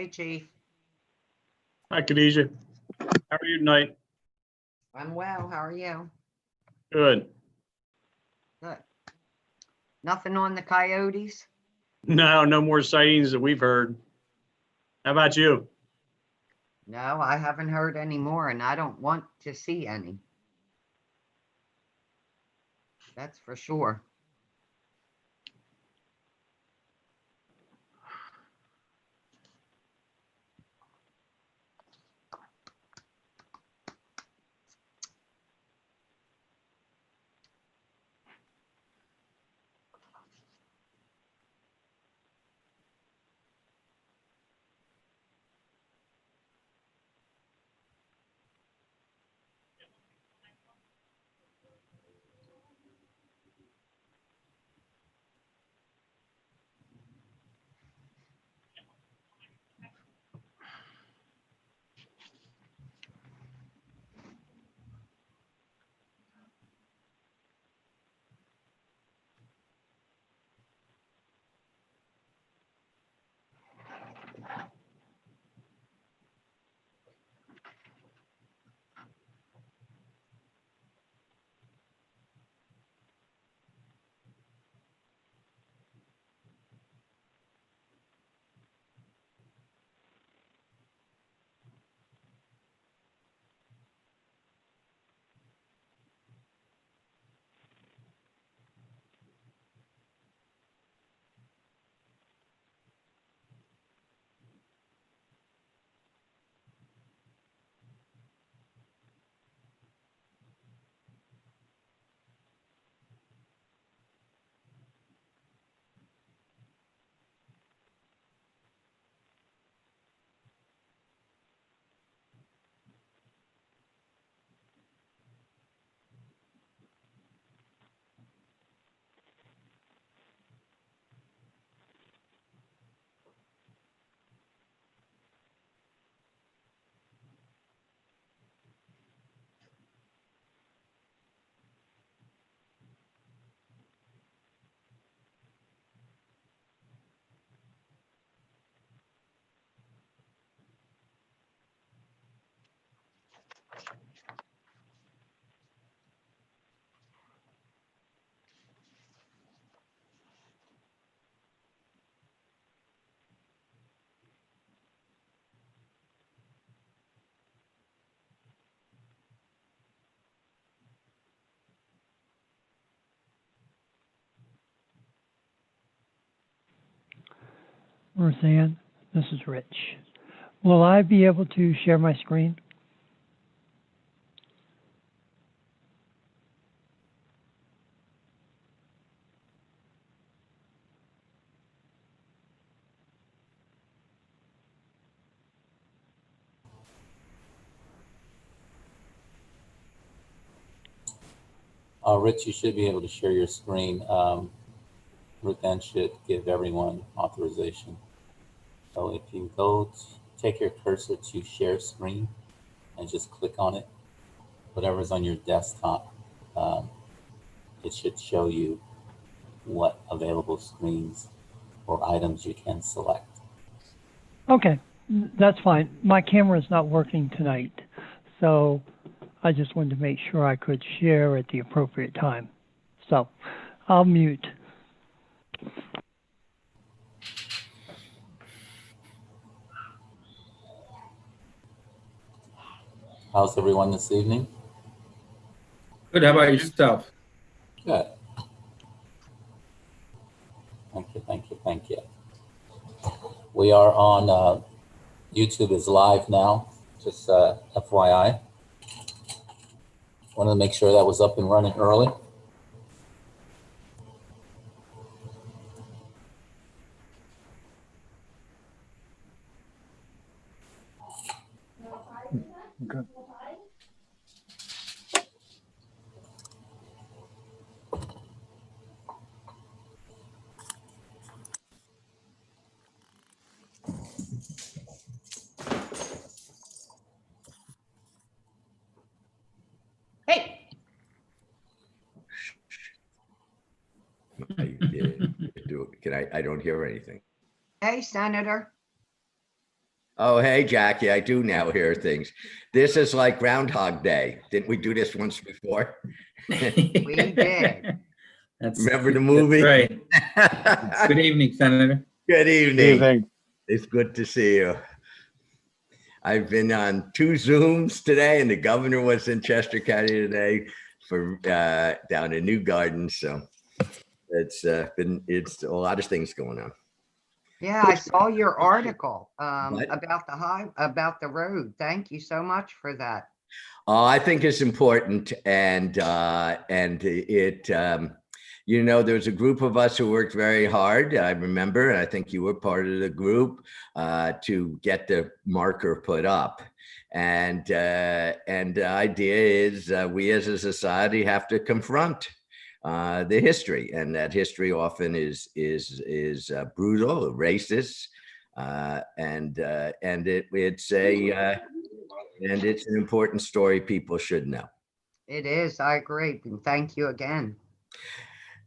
Hey, Chief. Hi, Khadijah. How are you tonight? I'm well. How are you? Good. Good. Nothing on the coyotes? No more sightings that we've heard. How about you? No, I haven't heard any more, and I don't want to see any. That's for sure. Roseanne, this is Rich. Will I be able to share my screen? Rich, you should be able to share your screen. Ruth Ann should give everyone authorization. So if you take your cursor to share screen and just click on it, whatever's on your desktop, it should show you what available screens or items you can select. Okay, that's fine. My camera is not working tonight, so I just wanted to make sure I could share at the appropriate time. So I'll mute. How's everyone this evening? Good. How about yourself? Good. Thank you. We are on YouTube is live now, just FYI. Wanted to make sure that was up and running early. Okay. Hey, Can I don't hear anything. hey, Senator. Oh, hey, Jackie, I do now hear things. This is like Groundhog Day. Didn't we do this once before? We did. Remember the movie? Right. Good evening, Senator. Good Good evening. evening. It's good to see you. I've been on 2 Zooms today, and the governor was in Chester County today for down in New Gardens. So it's a lot of things going on. Yeah, I saw your article What? about the road. Thank you so much for that. I think it's important, and it there's a group of us who worked very hard. I remember, and I think you were part of the group to get the marker put up. And the idea is we as a society have to confront the history, and that history often is brutal, racist, and it's an important story people should know. It is. I agree. And thank you again.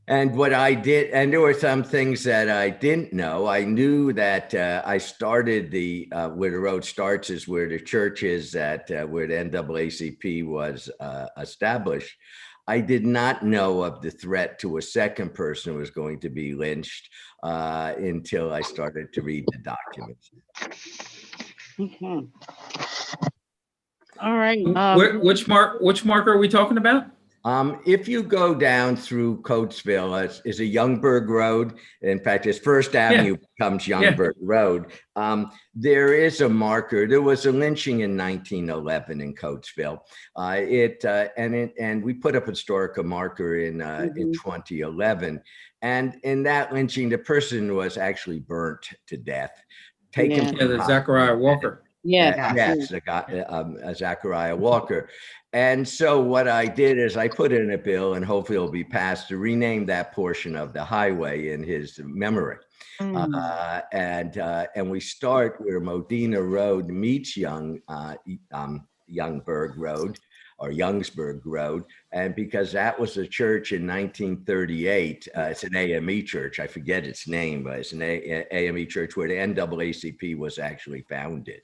And what I did, and there were some things that I didn't know. I knew that I started where the road starts is where the church is where the NAACP was established. I did not know of the threat to a second person who was going to be lynched until I started to read the documents. Okay. All right. Which marker are we talking about? If you go down through Coatesville, it's a Youngberg Road. In fact, it's First Avenue becomes Youngberg Road. There is a marker. There was a lynching in 1911 in Coatesville. And we put up a historical marker in 2011. And in that lynching, the person was actually burnt to death. Taken Yeah, the Zachariah Walker. Yeah. Yes, Zachariah Walker. And so what I did is I put in a bill, and hopefully it'll be passed, to rename that portion of the highway in his memory. And we start where Modena Road meets Youngberg Road, or Youngsburg Road. And because that was a church in 1938, it's an AME church. I forget its name, but it's an AME church where the NAACP was actually founded.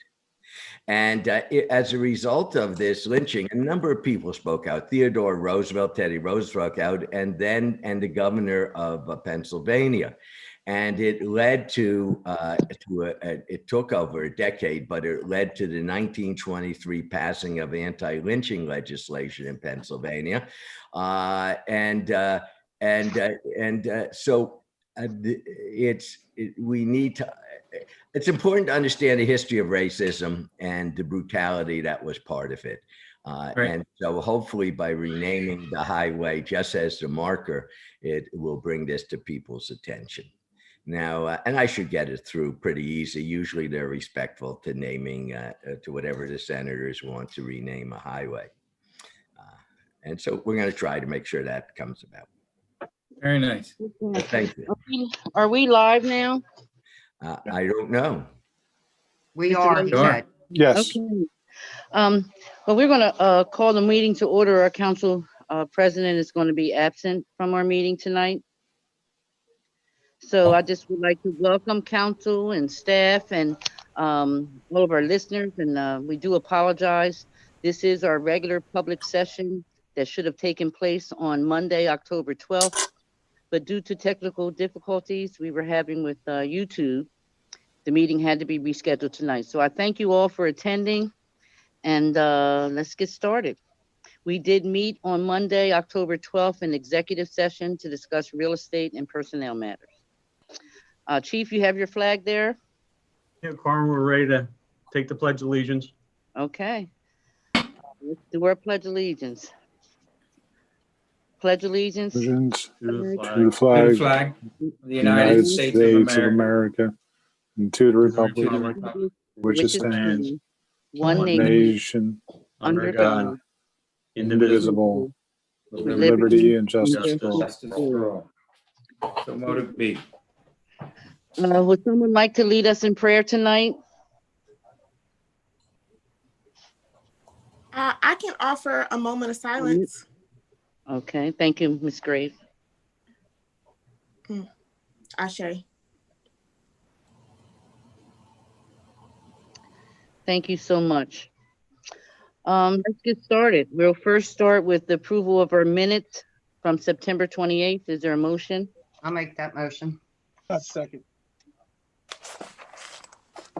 And as a result of this lynching, a number of people spoke out. Theodore Roosevelt, Teddy Roosevelt out, and the governor of Pennsylvania. And it led to it took over a decade, but it led to the 1923 passing of anti-lynching legislation in Pennsylvania. It's important to understand the history of racism and the brutality that was part of it. Right. And so hopefully by renaming the highway just as the marker, it will bring this to people's attention. Now, and I should get it through pretty easy. Usually they're respectful to naming to whatever the senators want to rename a highway. And so we're going to try to make sure that comes about. Very nice. Thank you. Are we live now? I don't know. We are. Sure. Ted. Yes. Okay. Well, we're going to call the meeting to order. Our council president is going to be absent from our meeting tonight. So I just would like to welcome council and staff and all of our listeners. And we do apologize. This is our regular public session that should have taken place on Monday, October 12th. But due to technical difficulties we were having with YouTube, the meeting had to be rescheduled tonight. So I thank you all for attending, and let's get started. We did meet on Monday, October 12th, in executive session to discuss real estate and personnel matters. Chief, you have your flag there? Yeah, Carmen, we're ready to take the Pledge of Allegiance. Okay. Let's do our Pledge of Allegiance. Pledge allegiance Allegiance To the to flag the To the flag flag of the the United States of America. and to the republic To the Republic republic which which stands is one one nation nation under God, God, indivisible, with with liberty liberty and justice justice for all. justice for all. So motive be. Would someone like to lead us in prayer tonight? I can offer a moment of silence. Okay, thank you, Ms. Grave. Ashe. Thank you so much. Let's get started. We'll first start with the approval of our minutes from September 28th. Is there a motion? I'll make that motion. Second.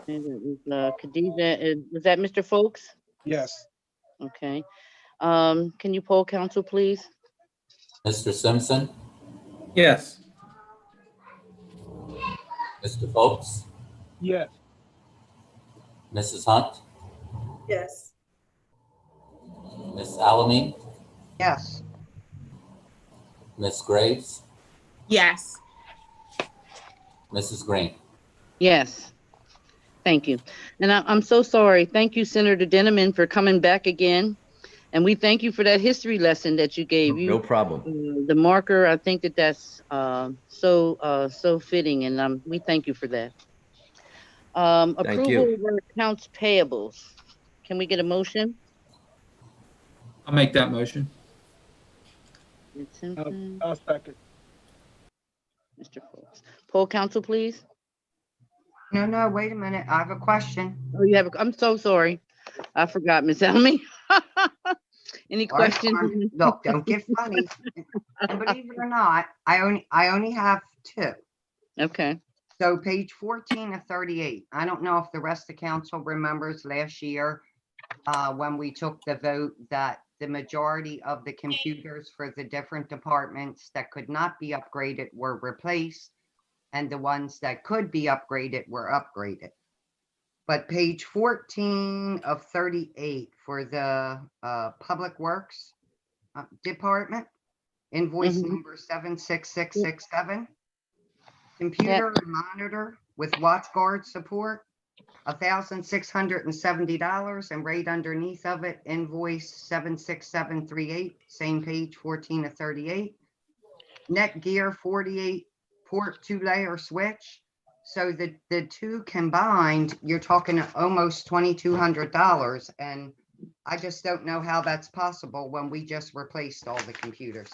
And it was, Khadijah, was that Mr. Folks? Yes. Okay. Can you poll council, please? Mr. Simpson, Yes. Mr. Folks, Yes. Mrs. Hunt, Yes. Miss Alamin, Yes. Miss Graves, Yes. Mrs. Green. Yes. Thank you. And I'm so sorry. Thank you, Senator Denneman, for coming back again. And we thank you for that history lesson that you gave. No problem. The marker, I think that's so fitting, and we thank you for that. Approval you. of our accounts payables. Can we get a motion? I'll make that motion. Ms. Simpson, I'll second. Mr. Folks. Poll council, please. No, wait a minute. I have a question. Oh, you have, I'm so sorry. I forgot, Ms. Elmy. Any All right, questions? fine. Look, don't get funny. And believe it or not, I only have two. Okay. So page 14 of 38. I don't know if the rest of council remembers last year when we took the vote that the majority of the computers for the different departments that could not be upgraded were replaced, and the ones that could be upgraded were upgraded. But page 14 of 38 for the Public Works Department, invoice Mhm. number 76667, computer and monitor with WatchGuard support, $1,670, and right underneath of it, invoice 76738, same page 14 of 38. Netgear 48 port 2-layer switch. So the two combined, you're talking almost $2,200, and I just don't know how that's possible when we just replaced all the computers.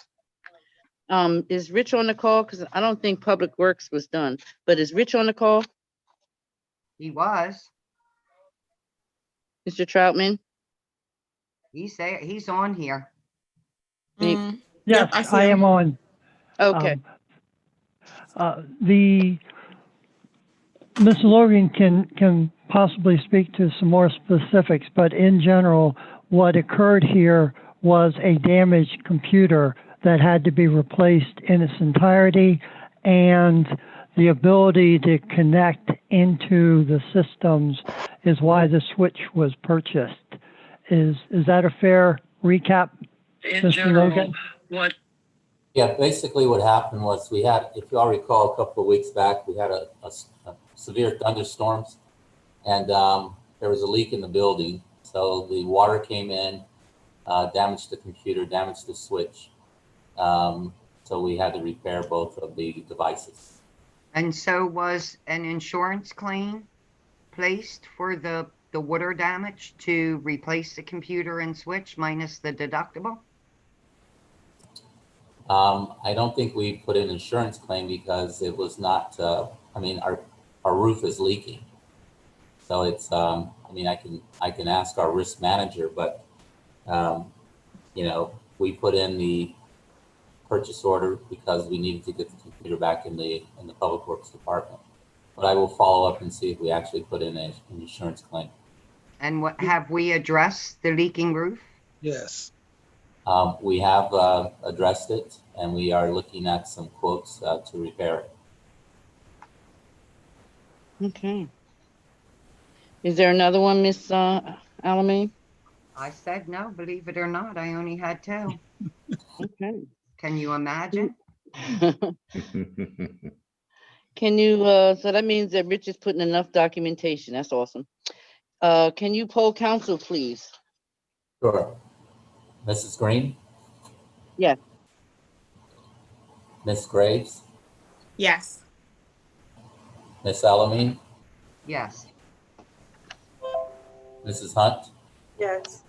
Is Rich on the call? Because I don't think Public Works was done, but is Rich on the call? He was, Mr. Troutman? he's on here. Mm, Yes, Yep, I see I him. am on. Okay. Ms. Logan can possibly speak to some more specifics, but in general, what occurred here was a damaged computer that had to be replaced in its entirety, and the ability to connect into the systems is why the switch was purchased. Is that a fair recap, Mr. Logan? Yeah, basically what happened was we had, if you all recall, a couple of weeks back, we had a severe thunderstorms, and there was a leak in the building. So the water came in, damaged the computer, damaged the switch. So we had to repair both of the devices. And so was an insurance claim placed for the water damage to replace the computer and switch minus the deductible? I don't think we put in insurance claim because it was not, I mean, our roof is leaking. So it's, I mean, I can ask our risk manager, but, you know, we put in the purchase order because we needed to get the computer back in the Public Works Department. But I will follow up and see if we actually put in an insurance claim. And what, have we addressed the leaking roof? Yes. We have addressed it, and we are looking at some quotes to repair it. Okay. Is there another one, Miss Alamin? I said no, believe it or not, I only had two. Okay. Can you imagine? Can you, so that means that Rich is putting enough documentation. That's awesome. Can you poll council, please? Sure. Mrs. Green? Yes. Miss Graves? Yes. Miss Alamin? Yes. Mrs. Hunt? Yes.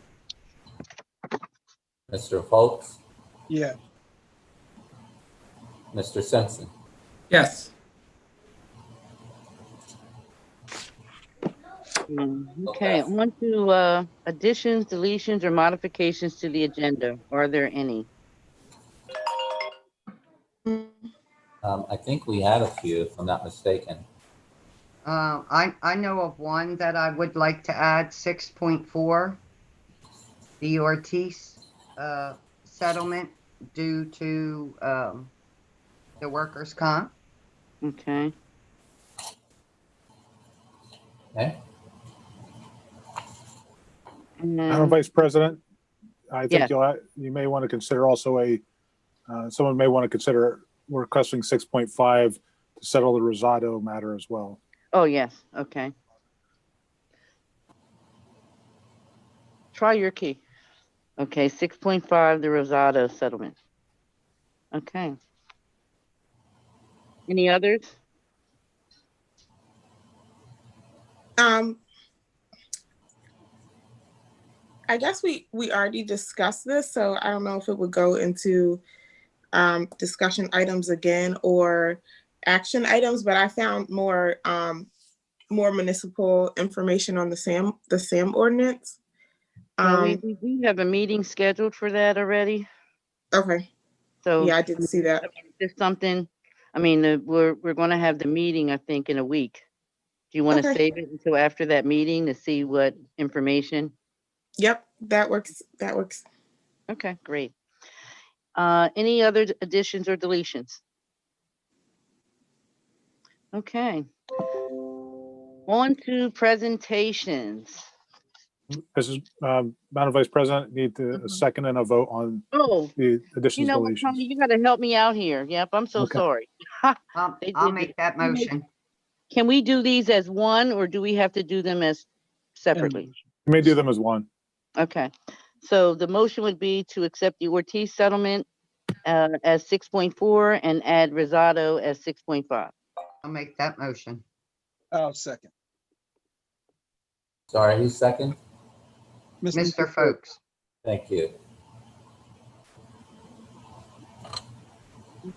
Mr. Folks? Yeah. Mr. Simpson? Yes. Okay, on to additions, deletions, or modifications to the agenda. Are there any? I think we had a few, if I'm not mistaken. I know of one that I would like to add, 6.4, the Ortiz settlement due to the workers' comp. Okay, Okay, Madam and Vice President, I Yes. think you may want to consider also someone may want to consider requesting 6.5 to settle the Rosado matter as well. oh, yes, okay. Try your key. Okay, 6.5, the Rosado settlement. Okay. Any others? I guess we already discussed this, so I don't know if it would go into discussion items again or action items, but I found more municipal information on the SAM ordinance. Yeah, we do have a meeting scheduled for that already, Okay, so. yeah, I did see that. There's something, I mean, we're gonna have the meeting, I think, in a week. Do you want to Okay. save it until after that meeting to see what information? Yep, that works. That works. Okay, great. Any other additions or deletions? Okay. On to presentations. This is Madam Vice President, need a second and a vote on Oh, the you additions, know what, Tony, deletions. you gotta help me out here. Yep, I'm so Okay. sorry. They I'll did make it. that motion. Can we do these as one, or do we have to do them as separately? You may do them as one. Okay, so the motion would be to accept the Ortiz settlement as 6.4 and add Rosado as 6.5. I'll make that motion. I'll second. sorry, who's second? Mr. Folks. Thank you.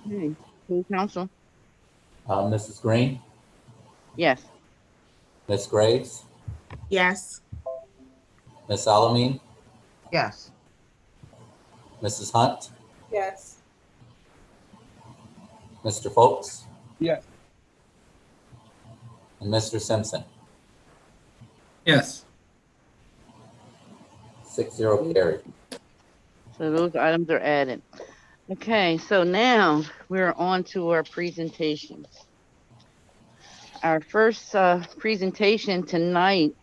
Okay, full council? Mrs. Green, Yes. Miss Graves, Yes. Miss Alamine, Yes. Mrs. Hunt, Yes. Mr. Folks, Yes. and Mr. Simpson. Yes. 6-0 carried. So those items are added. Okay, so now we're on to our presentations. Our first presentation tonight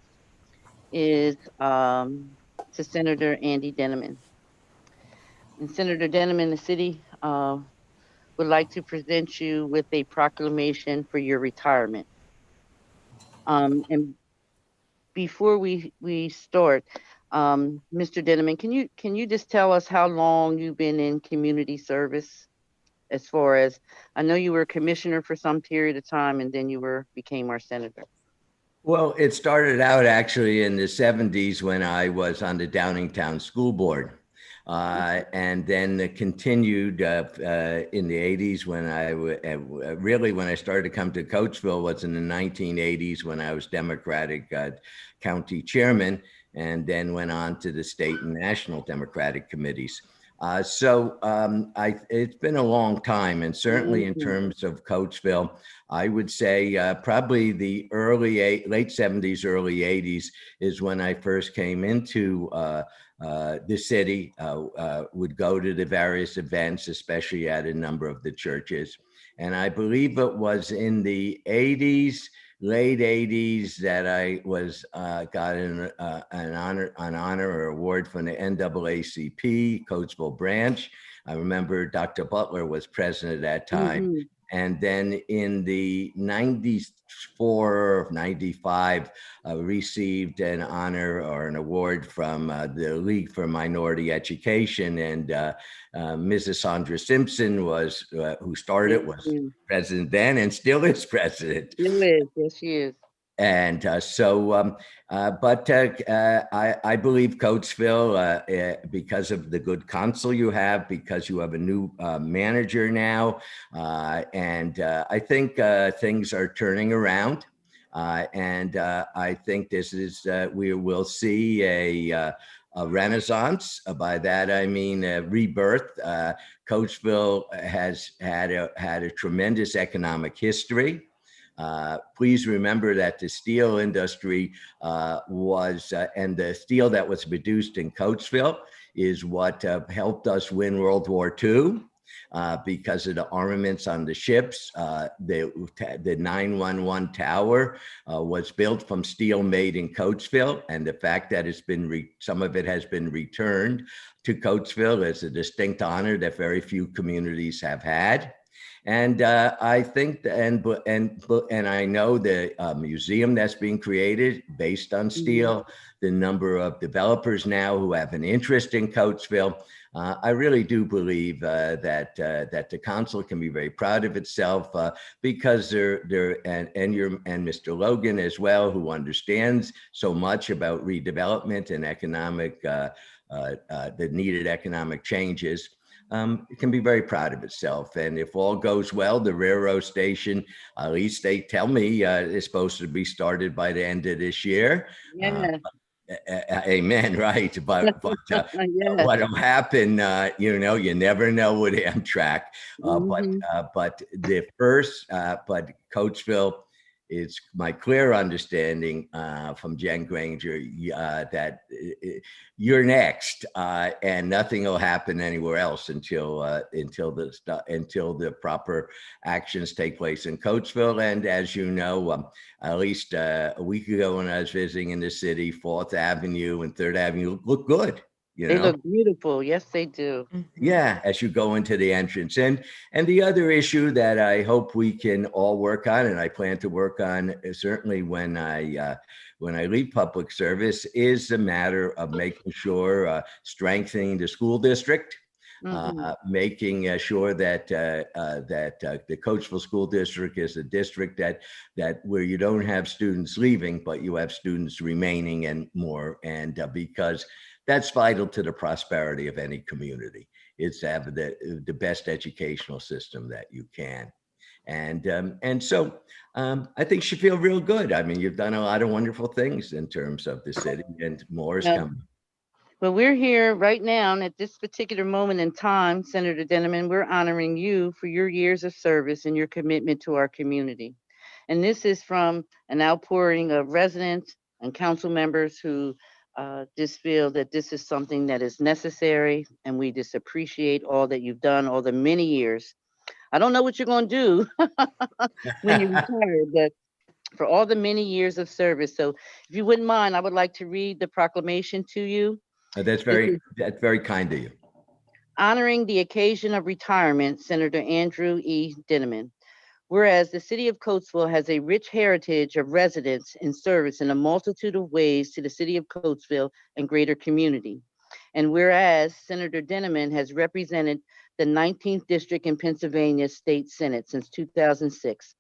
is to Senator Andy Denneman. And Senator Denneman, the city would like to present you with a proclamation for your retirement. And before we start, Mr. Denneman, can you just tell us how long you've been in community service? As far as, I know you were a commissioner for some period of time and then you became our senator. Well, it started out actually in the 70s when I was on the Downingtown School Board. And then continued in the 80s when when I started to come to Coatesville was in the 1980s when I was Democratic county chairman, and then went on to the state and national Democratic committees. It's been a long time, and certainly in terms of Coatesville, I would say probably the late 70s, early 80s is when I first came into the city, would go to the various events, especially at a number of the churches. And I believe it was in the 80s, late 80s, that I got an honor or award from the NAACP Coatesville branch. I remember Dr. Butler was president at that time. And then in the 94, 95, received an honor or an award from the League for Minority Education. And Mrs. Sandra Simpson was, who started, was president then and still is president. Still is, yes, she is. And I believe Coatesville, because of the good council you have, because you have a new manager now, and I think things are turning around. I think this is, we will see a renaissance. By that, I mean a rebirth. Coatesville has had a tremendous economic history. Please remember that the steel industry and the steel that was produced in Coatesville is what helped us win World War II. Because of the armaments on the ships. The 911 tower was built from steel made in Coatesville, and the fact that it's been some of it has been returned to Coatesville is a distinct honor that very few communities have had. And I think, and I know the museum that's being created based on steel, the number of developers now who have an interest in Coatesville. I really do believe that the council can be very proud of itself because and Mr. Logan as well, who understands so much about redevelopment and economic, the needed economic changes. It can be very proud of itself. And if all goes well, the railroad station, at least they tell me, is supposed to be started by the end of this year. Yeah. Amen. Right. But Yeah. what'll happen, you never know with Amtrak. But Coatesville, it's my clear understanding from Jen Granger that you're next, and nothing will happen anywhere else until the proper actions take place in Coatesville. And as you know, at least a week ago when I was visiting in the city, 4th Avenue and 3rd Avenue look good. They look beautiful. Yes, they do. Yeah, as you go into the entrance. And the other issue that I hope we can all work on, and I plan to work on certainly when I leave public service, is the matter of making sure strengthening the school district, making sure that the Coatesville School District is a district that where you don't have students leaving, but you have students remaining and more, and because that's vital to the prosperity of any community. It's to have the best educational system that you can. And so I think you feel real good. I mean, you've done a lot of wonderful things in terms of the city, and more is coming. Well, we're here right now, and at this particular moment in time, Senator Denneman, we're honoring you for your years of service and your commitment to our community. And this is from an outpouring of residents and council members who just feel that this is something that is necessary, and we just appreciate all that you've done, all the many years. I don't know what you're going to do when you retire, but for all the many years of service. So if you wouldn't mind, I would like to read the proclamation to you. That's very kind of you. Honoring the occasion of retirement, Senator Andrew E. Denneman. Whereas the city of Coatesville has a rich heritage of residents and service in a multitude of ways to the city of Coatesville and greater community. And whereas Senator Denneman has represented the 19th District in Pennsylvania State Senate since 2006.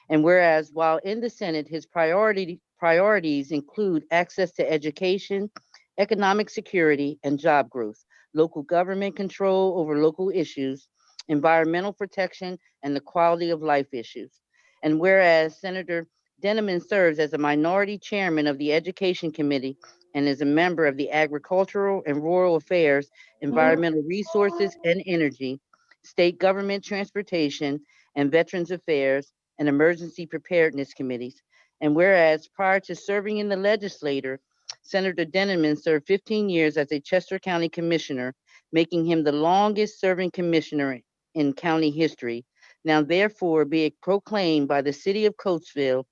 And whereas while in the Senate, his priorities include access to education, economic security, and job growth, local government control over local issues, environmental protection, and the quality of life issues. And whereas Senator Denneman serves as a minority chairman of the Education Committee and is a member of the Agricultural and Rural Affairs, Environmental Resources and Energy, State Government Transportation, and Veterans Affairs and Emergency Preparedness Committees. And whereas prior to serving in the legislature, Senator Denneman served 15 years as a Chester County Commissioner, making him the longest serving commissioner in county history. Now therefore be it proclaimed by the city of Coatesville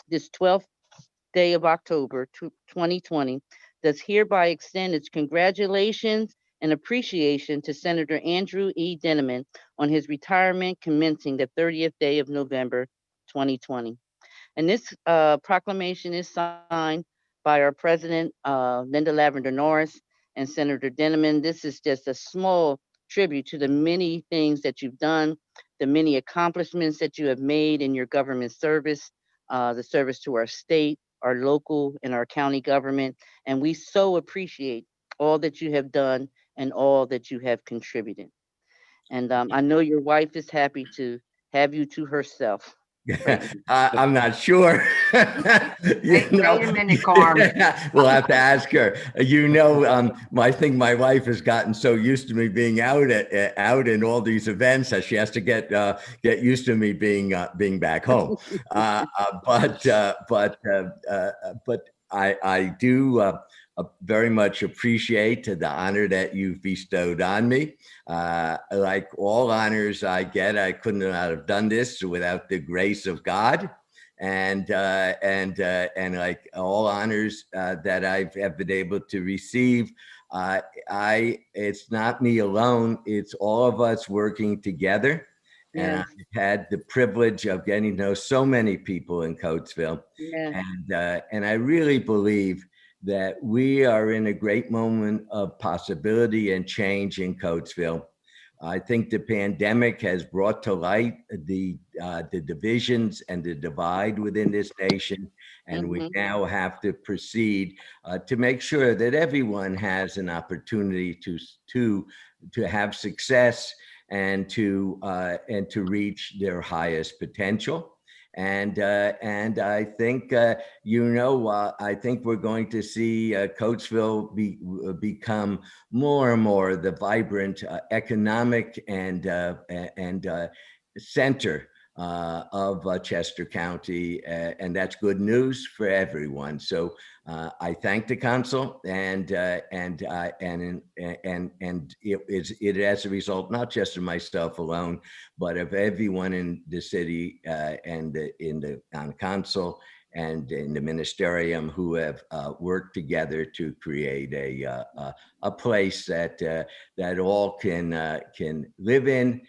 this 12th day of October 2020, does hereby extend its congratulations and appreciation to Senator Andrew E. Denneman on his retirement commencing the 30th day of November 2020. And this proclamation is signed by our president, Linda Lavender Norris, and Senator Denneman. This is just a small tribute to the many things that you've done, the many accomplishments that you have made in your government service, the service to our state, our local, and our county government. And we so appreciate all that you have done and all that you have contributed. And I know your wife is happy to have you to herself. I'm not sure. You Wait a minute, Carm. We'll have to ask her. I think my wife has gotten so used to me being out in all these events that she has to get used to me being back home. But I do very much appreciate the honor that you've bestowed on me. Like all honors I get, I couldn't have done this without the grace of God. And like all honors that have been able to receive, it's not me alone. It's all of us working together. And Yes. I've had the privilege of getting to know so many people in Coatesville. Yes. And I really believe that we are in a great moment of possibility and change in Coatesville. I think the pandemic has brought to light the divisions and the divide within this nation. And we now have to proceed to make sure that everyone has an opportunity to have success and to reach their highest potential. And I think I think we're going to see Coatesville become more and more the vibrant economic and center of Chester County, and that's good news for everyone. So I thank the council, and it as a result not just of myself alone, but of everyone in the city and on council and in the ministerium who have worked together to create a place that all can live in,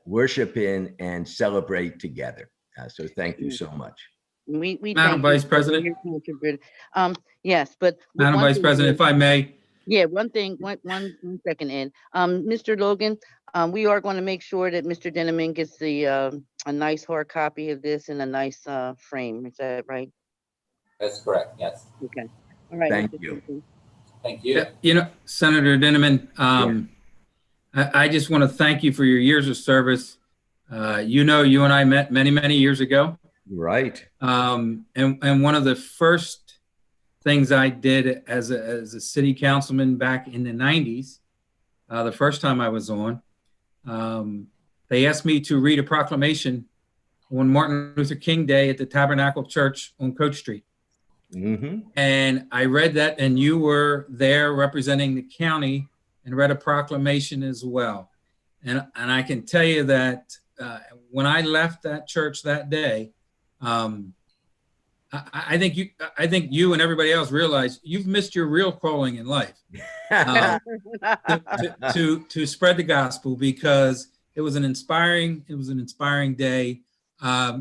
worship in, and celebrate together. So thank you so much. We Madam thank Vice you for President. your contribution. Yes, but Madam one Vice thing President, is- if I may, Yeah, one second, Ed. Mr. Logan, we are going to make sure that Mr. Denneman gets a nice hard copy of this in a nice frame. Is that right? That's correct. Yes. Okay. All right. Thank Mr. you. Denneman. Thank you. Senator Dinniman, I just want to thank you for your years of service. You and I met many, many years ago. Right. And one of the first things I did as a city councilman back in the 90s, the first time I was on, they asked me to read a proclamation on Martin Luther King Day at the Tabernacle Church on Coach Street. And I read that, and you were there representing the county and read a proclamation as well. And I can tell you that when I left that church that day, I think you and everybody else realize you've missed your real calling in life to spread the gospel, because it was an inspiring day.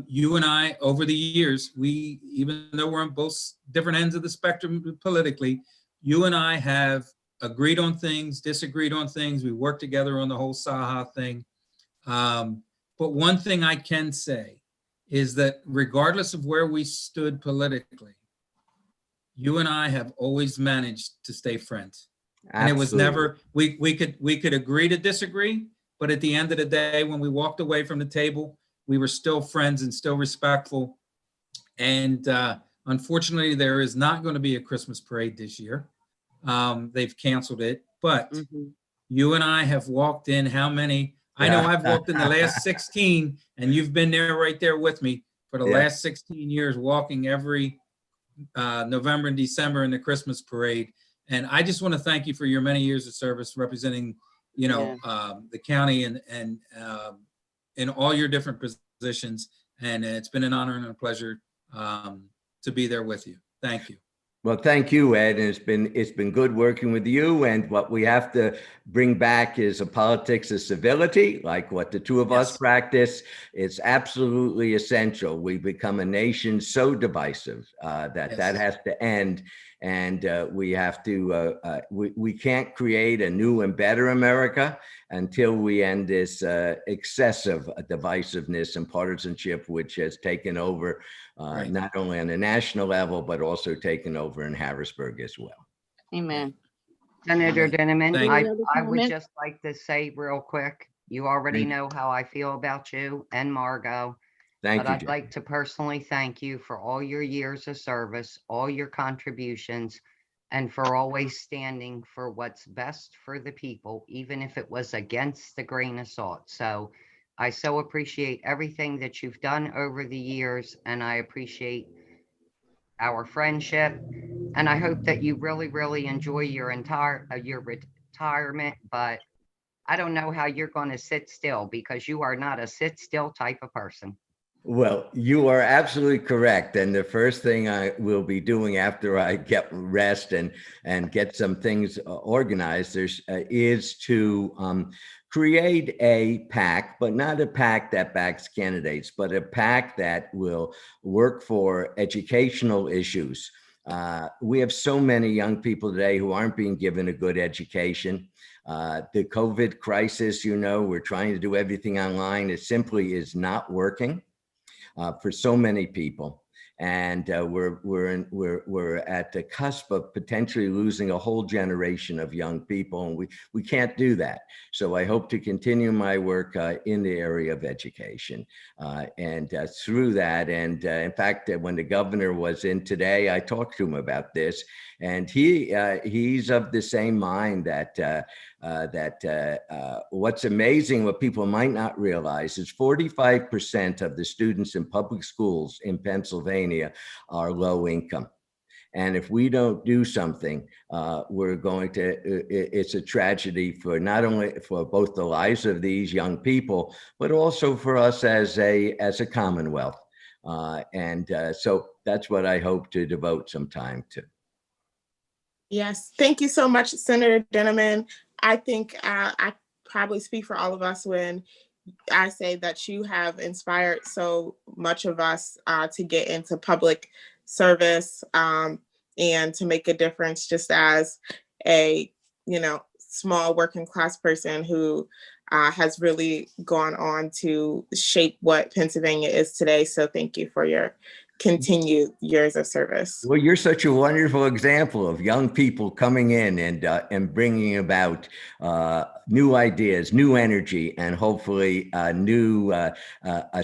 You and I, over the years, even though we're on both different ends of the spectrum politically, you and I have agreed on things, disagreed on things. We worked together on the whole Saha thing. But one thing I can say is that regardless of where we stood politically, you and I have always managed to stay friends. And it was never, we could agree to disagree, but at the end of the day, when we walked away from the table, we were still friends and still respectful. And unfortunately, there is not going to be a Christmas parade this year. They've canceled it, but you and I have walked in how many? I know I've walked in the last 16, and you've been there right there with me for the last 16 years, walking every November and December in the Christmas parade. And I just want to thank you for your many years of service representing, the county and in all your different positions. And it's been an honor and a pleasure to be there with you. Thank you. Well, thank you, Ed. And it's been good working with you. And what we have to bring back is a politics of civility, like what the two of us practice. It's absolutely essential. We've become a nation so divisive that has to end. And we have to, we can't create a new and better America until we end this excessive divisiveness and partisanship, which has taken over not only on the national level, but also taken over in Harrisburg as well. Amen. Senator Dinniman, Thank you. I would just like to say real quick, you already know how I feel about you and Margot. Thank But you, I'd Jack. like to personally thank you for all your years of service, all your contributions, and for always standing for what's best for the people, even if it was against the grain of salt. So I so appreciate everything that you've done over the years, and I appreciate our friendship. And I hope that you really, really enjoy your your retirement. But I don't know how you're going to sit still, because you are not a sit still type of person. Well, you are absolutely correct. And the first thing I will be doing after I get rest and get some things organized is to create a PAC, but not a PAC that backs candidates, but a PAC that will work for educational issues. We have so many young people today who aren't being given a good education. The COVID crisis, we're trying to do everything online. It simply is not working. For so many people, and we're at the cusp of potentially losing a whole generation of young people, and we can't do that. So I hope to continue my work in the area of education, and through that. And in fact, when the governor was in today, I talked to him about this, and he's of the same mind that what's amazing, what people might not realize, is 45% of the students in public schools in Pennsylvania are low income. And if we don't do something, it's a tragedy for not only for both the lives of these young people, but also for us as a Commonwealth. So that's what I hope to devote some time to. Yes, thank you so much, Senator Dinniman. I think I probably speak for all of us when I say that you have inspired so much of us to get into public service and to make a difference, just as a small working class person who has really gone on to shape what Pennsylvania is today. So thank you for your continued years of service. Well, you're such a wonderful example of young people coming in and bringing about new ideas, new energy, and hopefully a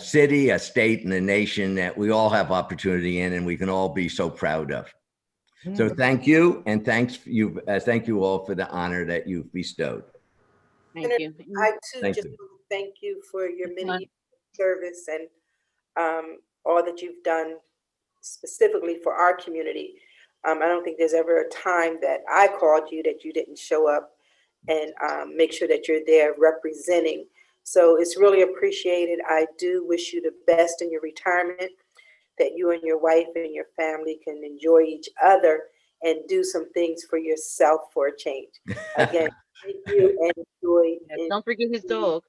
city, a state, and a nation that we all have opportunity in, and we can all be so proud of. So thank you, and thank you all for the honor that you've bestowed. Thank you. I too Thank just you. want to thank you for your many years of service and all that you've done specifically for our community. I don't think there's ever a time that I called you that you didn't show up and make sure that you're there representing. So it's really appreciated. I do wish you the best in your retirement, that you and your wife and your family can enjoy each other and do some things for yourself for a change. Again, thank you and enjoy. Don't forget his dog.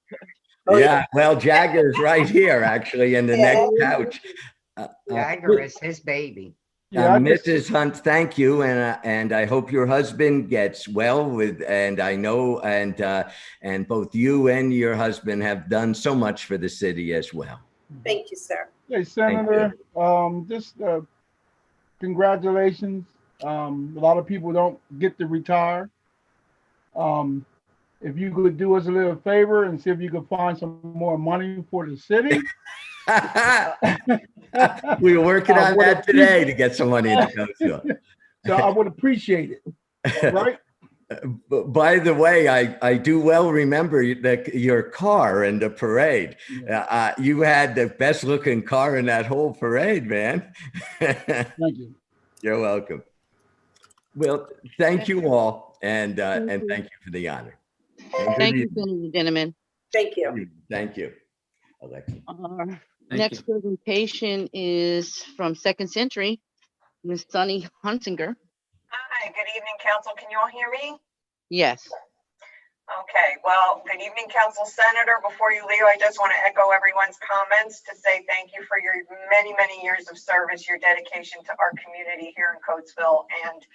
Oh, Yeah, well, Jagger's right here, actually, in the next couch. Jagger is his baby. Yeah, Mrs. Hunt, thank you, and I hope your husband gets well and I know, and both you and your husband have done so much for the city as well. Thank you, sir. Hey, Senator, just congratulations. A lot of people don't get to retire. If you could do us a little favor and see if you could find some more money for the city. We were working on that today to get some money to go to. So I would appreciate it, right? By the way, I do well remember your car in the parade. You had the best looking car in that whole parade, man. Thank you. You're welcome. Well, thank you all, and thank you for the honor. Thank you, Senator Dinniman. Thank you. Thank you, Alexa. Our next presentation is from Second Century, Ms. Sunny Hunsinger. Hi, good evening, council. Can you all hear me? Yes. Okay, well, good evening, council. Senator, before you leave, I just want to echo everyone's comments to say thank you for your many, many years of service, your dedication to our community here in Coatesville. And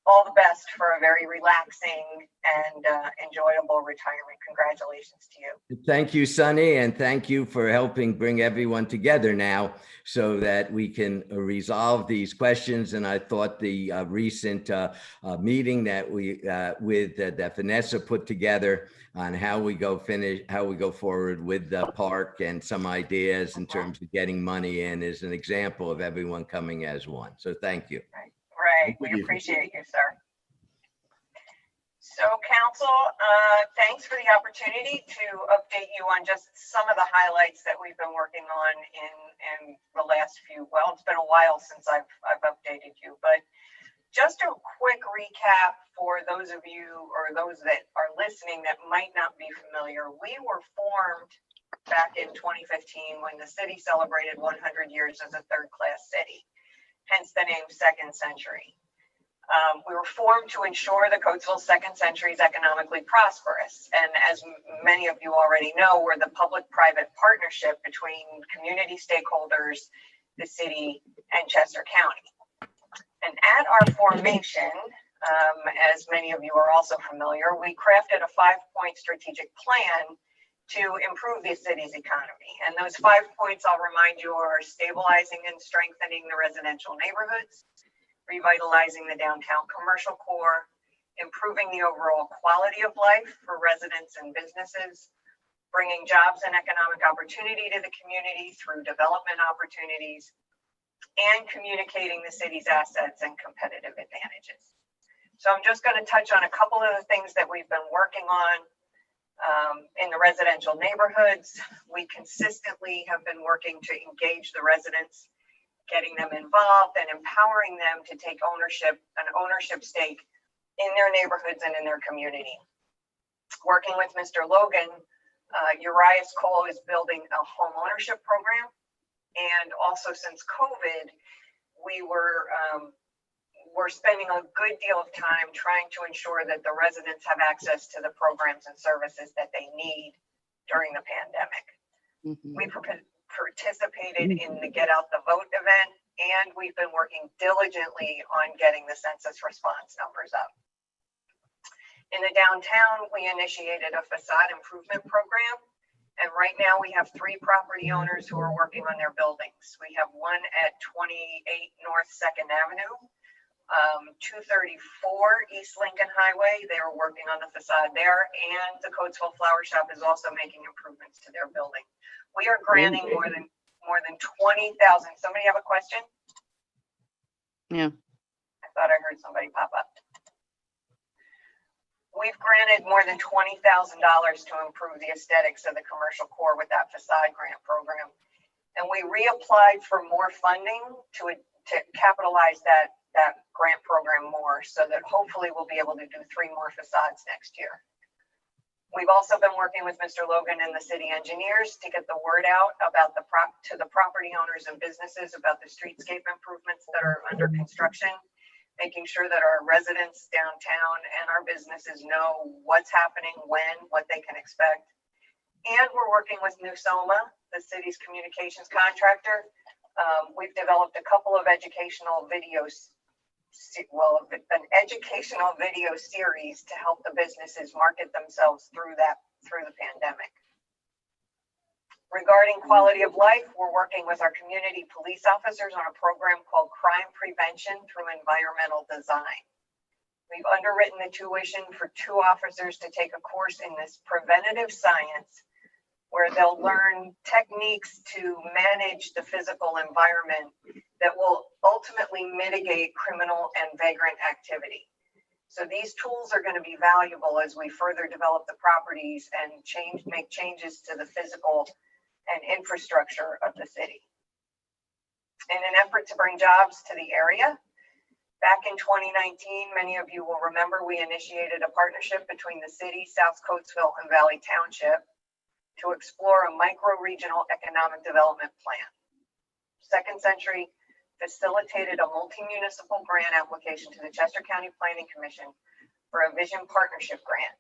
all the best for a very relaxing and enjoyable retirement. Congratulations to you. Thank you, Sonny, and thank you for helping bring everyone together now so that we can resolve these questions. And I thought the recent meeting that that Vanessa put together on how we go forward with the park and some ideas in terms of getting money in is an example of everyone coming as one. So thank you. Right, we appreciate you, sir. So council, thanks for the opportunity to update you on just some of the highlights that we've been working on in the last few, well, it's been a while since I've updated you, but just a quick recap for those of you or those that are listening that might not be familiar. We were formed back in 2015 when the city celebrated 100 years as a third-class city, hence the name Second Century. We were formed to ensure that Coatesville's second century is economically prosperous. And as many of you already know, we're the public-private partnership between community stakeholders, the city, and Chester County. And at our formation, as many of you are also familiar, we crafted a 5-point strategic plan to improve the city's economy. And those 5 points, I'll remind you, are stabilizing and strengthening the residential neighborhoods, revitalizing the downtown commercial core, improving the overall quality of life for residents and businesses, bringing jobs and economic opportunity to the community through development opportunities, and communicating the city's assets and competitive advantages. So I'm just going to touch on a couple of the things that we've been working on in the residential neighborhoods. We consistently have been working to engage the residents, getting them involved and empowering them to take an ownership stake in their neighborhoods and in their community. Working with Mr. Logan, Urias Cole is building a home ownership program. And also since COVID, we're spending a good deal of time trying to ensure that the residents have access to the programs and services that they need during the pandemic. We participated in the Get Out the Vote event, and we've been working diligently on getting the census response numbers up. In the downtown, we initiated a facade improvement program, and right now we have 3 property owners who are working on their buildings. We have one at 28 North 2nd Avenue, 234 East Lincoln Highway. They are working on the facade there, and the Coatesville Flower Shop is also making improvements to their building. We are granting more than 20,000. Somebody have a question? Yeah. I thought I heard somebody pop up. We've granted more than $20,000 to improve the aesthetics of the commercial core with that facade grant program. And we reapplied for more funding to capitalize that grant program more so that hopefully we'll be able to do 3 more facades next year. We've also been working with Mr. Logan and the city engineers to get the word out about to the property owners and businesses about the streetscape improvements that are under construction, making sure that our residents downtown and our businesses know what's happening, when, what they can expect. And we're working with Newsoma, the city's communications contractor. We've developed a couple of educational videos, an educational video series to help the businesses market themselves through the pandemic. Regarding quality of life, we're working with our community police officers on a program called Crime Prevention through Environmental Design. We've underwritten the tuition for 2 officers to take a course in this preventative science, where they'll learn techniques to manage the physical environment that will ultimately mitigate criminal and vagrant activity. So these tools are going to be valuable as we further develop the properties and make changes to the physical and infrastructure of the city. In an effort to bring jobs to the area, back in 2019, many of you will remember we initiated a partnership between the city, South Coatesville, and Valley Township to explore a micro-regional economic development plan. Second Century facilitated a multi-municipal grant application to the Chester County Planning Commission for a vision partnership grant.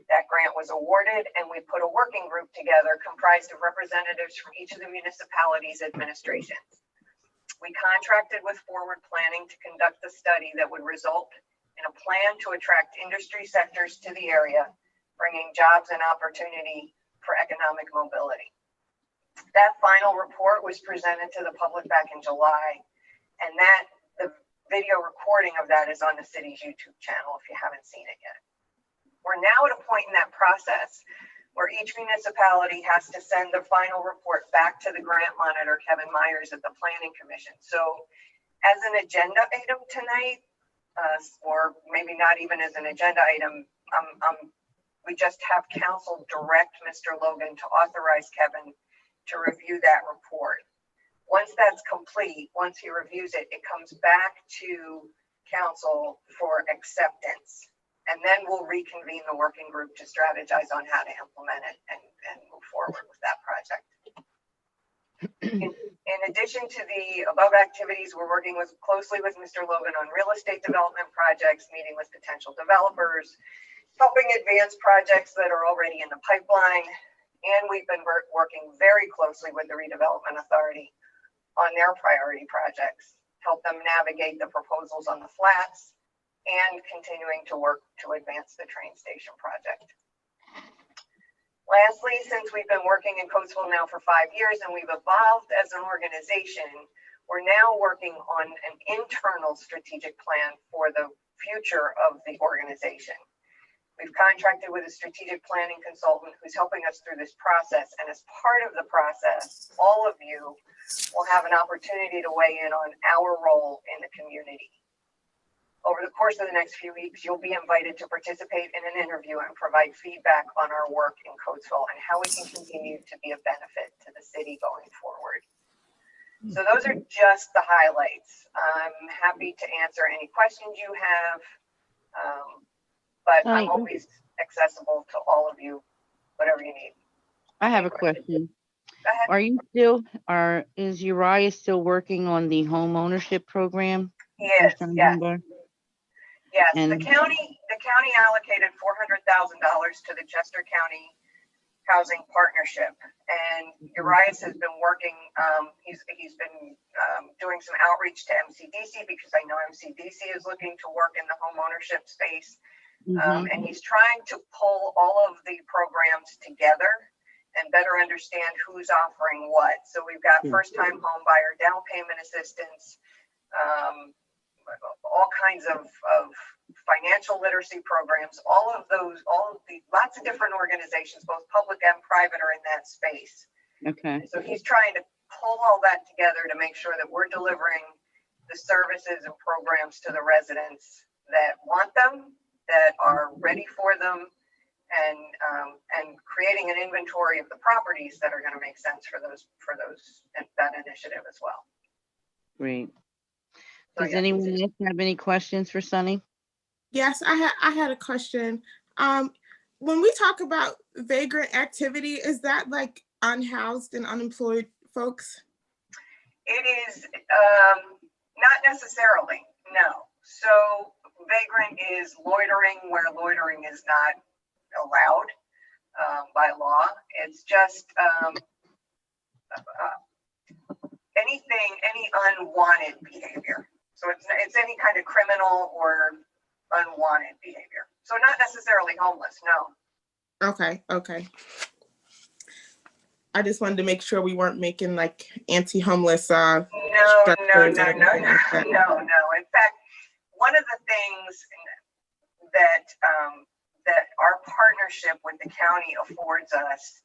That grant was awarded, and we put a working group together comprised of representatives from each of the municipalities' administrations. We contracted with Forward Planning to conduct the study that would result in a plan to attract industry sectors to the area, bringing jobs and opportunity for economic mobility. That final report was presented to the public back in July, and the video recording of that is on the city's YouTube channel if you haven't seen it yet. We're now at a point in that process where each municipality has to send the final report back to the grant monitor, Kevin Myers, at the Planning Commission. So as an agenda item tonight, or maybe not even as an agenda item, we just have council direct Mr. Logan to authorize Kevin to review that report. Once that's complete, once he reviews it, it comes back to council for acceptance. And then we'll reconvene the working group to strategize on how to implement it and move forward with that project. In addition to the above activities, we're working closely with Mr. Logan on real estate development projects, meeting with potential developers, helping advance projects that are already in the pipeline. And we've been working very closely with the Redevelopment Authority on their priority projects, help them navigate the proposals on the flats, and continuing to work to advance the train station project. Lastly, since we've been working in Coatesville now for 5 years and we've evolved as an organization, we're now working on an internal strategic plan for the future of the organization. We've contracted with a strategic planning consultant who's helping us through this process. And as part of the process, all of you will have an opportunity to weigh in on our role in the community. Over the course of the next few weeks, you'll be invited to participate in an interview and provide feedback on our work in Coatesville and how we can continue to be a benefit to the city going forward. So those are just the highlights. I'm happy to answer any questions you have, but I'm always accessible to all of you, whatever you need. I have a question. Go ahead. Are you is Uriah still working on the home ownership program? Yes, yes. Yes, And the county allocated $400,000 to the Chester County Housing Partnership, and Urias has been working. He's been doing some outreach to MCDC because I know MCDC is looking to work in the home ownership space, and he's trying to pull all of the programs together and better understand who's offering what. So we've got first-time home buyer down payment assistance. All kinds of financial literacy programs, lots of different organizations, both public and private, are in that space. Okay. So he's trying to pull all that together to make sure that we're delivering the services and programs to the residents that want them, that are ready for them, and creating an inventory of the properties that are going to make sense for that initiative as well. Great. Does anyone else have any questions for Sunny? Yes, I had a question. When we talk about vagrant activity, is that like unhoused and unemployed folks? It is not necessarily, no. So vagrant is loitering where loitering is not allowed by law. It's just any unwanted behavior. So it's any kind of criminal or unwanted behavior. So not necessarily homeless, no. Okay. I just wanted to make sure we weren't making like anti-homeless No. In fact, one of the things that our partnership with the county affords us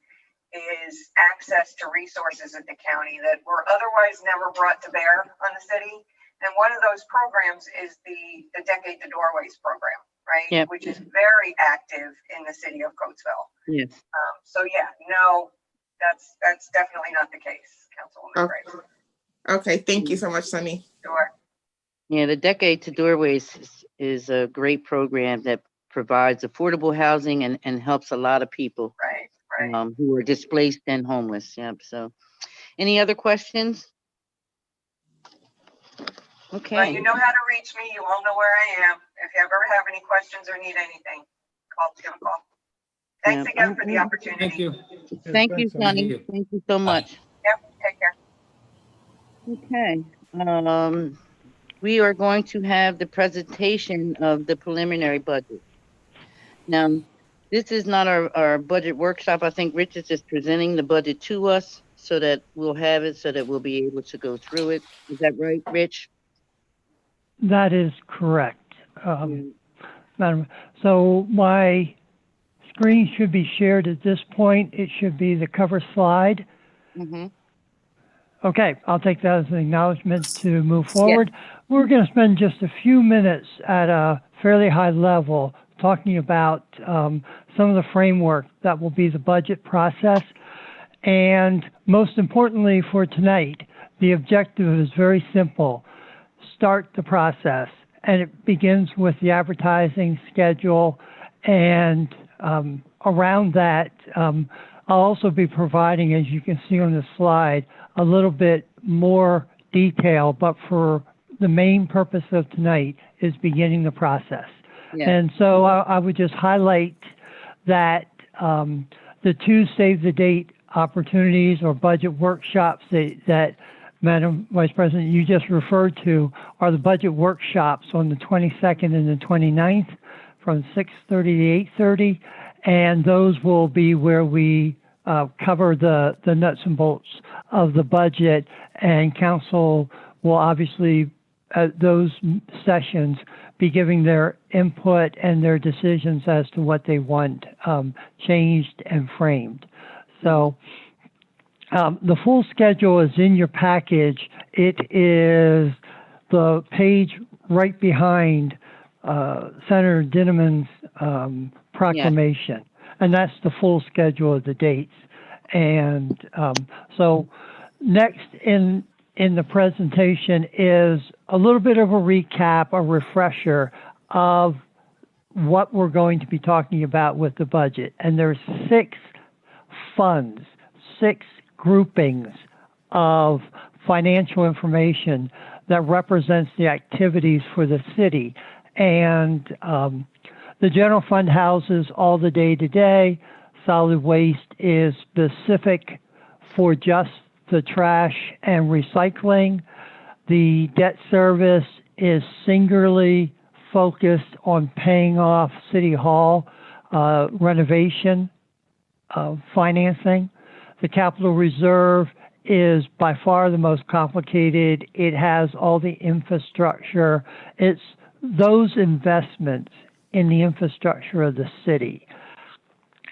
is access to resources at the county that were otherwise never brought to bear on the city. And one of those programs is the Decade to Doorways program, right? Yep. Which is very active in the city of Coatesville. Yes. So yeah, no, that's definitely not the case, Councilwoman Graves. Okay, thank you so much, Sunny. Sure. Yeah, the Decade to Doorways is a great program that provides affordable housing and helps a lot of people Right. Who are displaced and homeless. Yep. So, any other questions? Okay. Well, you know how to reach me. You all know where I am. If you ever have any questions or need anything, give a call. Thanks again for the opportunity. Thank you. Thank you, Sunny. Thank you so much. Yep. Take care. Okay. we are going to have the presentation of the preliminary budget. Now, this is not our budget workshop. I think Rich is just presenting the budget to us so that we'll have it, so that we'll be able to go through it. Is that right, Rich? That is correct, Madam. So my screen should be shared at this point. It should be the cover slide. Mm-hmm. Okay, I'll take that as an acknowledgement to move forward. We're going to spend just a few minutes at a fairly high level talking about some of the framework that will be the budget process. And most importantly for tonight, the objective is very simple. Start the process. And it begins with the advertising schedule. And around that, I'll also be providing, as you can see on the slide, a little bit more detail, but for the main purpose of tonight is beginning the process. Yeah. And so I would just highlight that the two save the date opportunities or budget workshops that Madam Vice President, you just referred to are the budget workshops on the 22nd and the 29th from 6:30 to 8:30. And those will be where we cover the nuts and bolts of the budget, and council will obviously at those sessions be giving their input and their decisions as to what they want changed and framed. So the full schedule is in your package. It is the page right behind Senator Dinniman's proclamation. And that's the full schedule of the dates. And so next in the presentation is a little bit of a recap, a refresher of what we're going to be talking about with the budget. And there's 6 funds, 6 groupings of financial information that represents the activities for the city. And the general fund houses all the day-to-day. Solid waste is specific for just the trash and recycling. The debt service is singularly focused on paying off City Hall renovation financing. The capital reserve is by far the most complicated. It has all the infrastructure. It's those investments in the infrastructure of the city.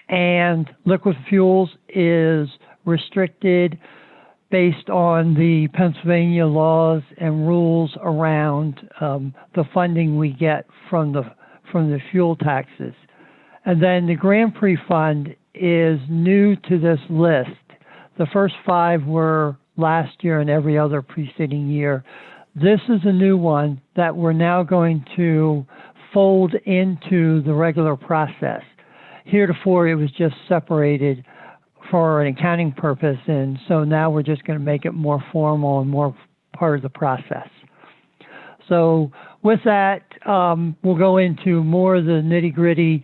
And liquid fuels is restricted based on the Pennsylvania laws and rules around the funding we get from the fuel taxes. And then the Grand Prix Fund is new to this list. The first 5 were last year and every other preceding year. This is a new one that we're now going to fold into the regular process. Heretofore, it was just separated for an accounting purpose, and so now we're just going to make it more formal and more part of the process. So with that, we'll go into more of the nitty-gritty.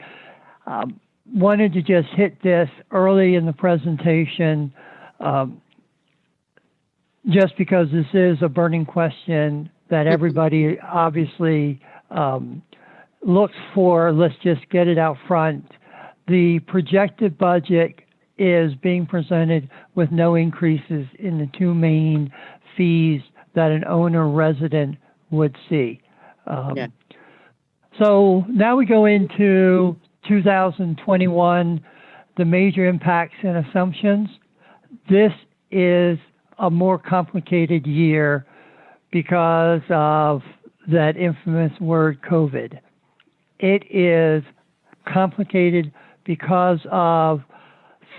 Wanted to just hit this early in the presentation, just because this is a burning question that everybody obviously looks for. Let's just get it out front. The projected budget is being presented with no increases in the 2 main fees that an owner resident would see. So now we go into 2021, the major impacts and assumptions. This is a more complicated year because of that infamous word COVID. It is complicated because of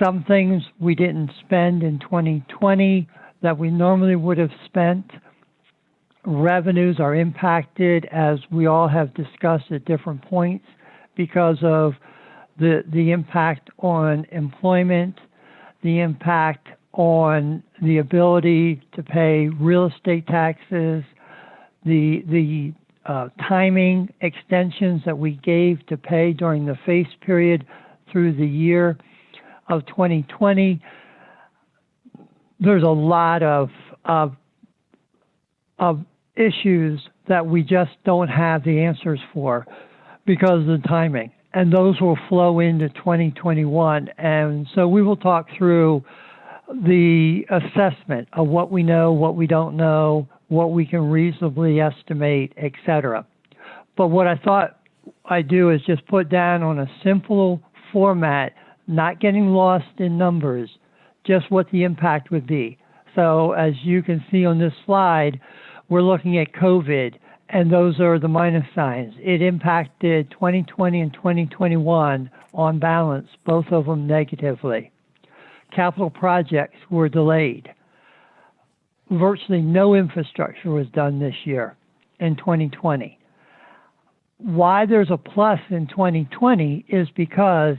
some things we didn't spend in 2020 that we normally would have spent. Revenues are impacted, as we all have discussed at different points, because of the impact on employment, the impact on the ability to pay real estate taxes, the timing extensions that we gave to pay during the face period through the year of 2020. There's a lot of issues that we just don't have the answers for because of the timing. And those will flow into 2021. And so we will talk through the assessment of what we know, what we don't know, what we can reasonably estimate, et cetera. But what I thought I'd do is just put down on a simple format, not getting lost in numbers, just what the impact would be. So as you can see on this slide, we're looking at COVID, and those are the minus signs. It impacted 2020 and 2021 on balance, both of them negatively. Capital projects were delayed. Virtually no infrastructure was done this year in 2020. Why there's a plus in 2020 is because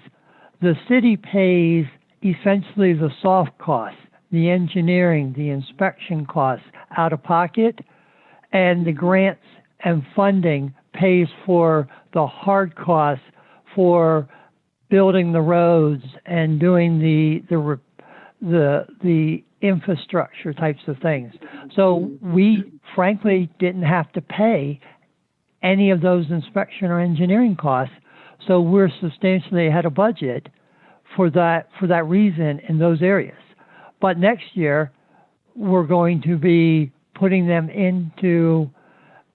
the city pays essentially the soft costs, the engineering, the inspection costs out of pocket, and the grants and funding pays for the hard costs for building the roads and doing the infrastructure types of things. So we frankly didn't have to pay any of those inspection or engineering costs. So we're substantially ahead of budget for that reason in those areas. But next year, we're going to be putting them into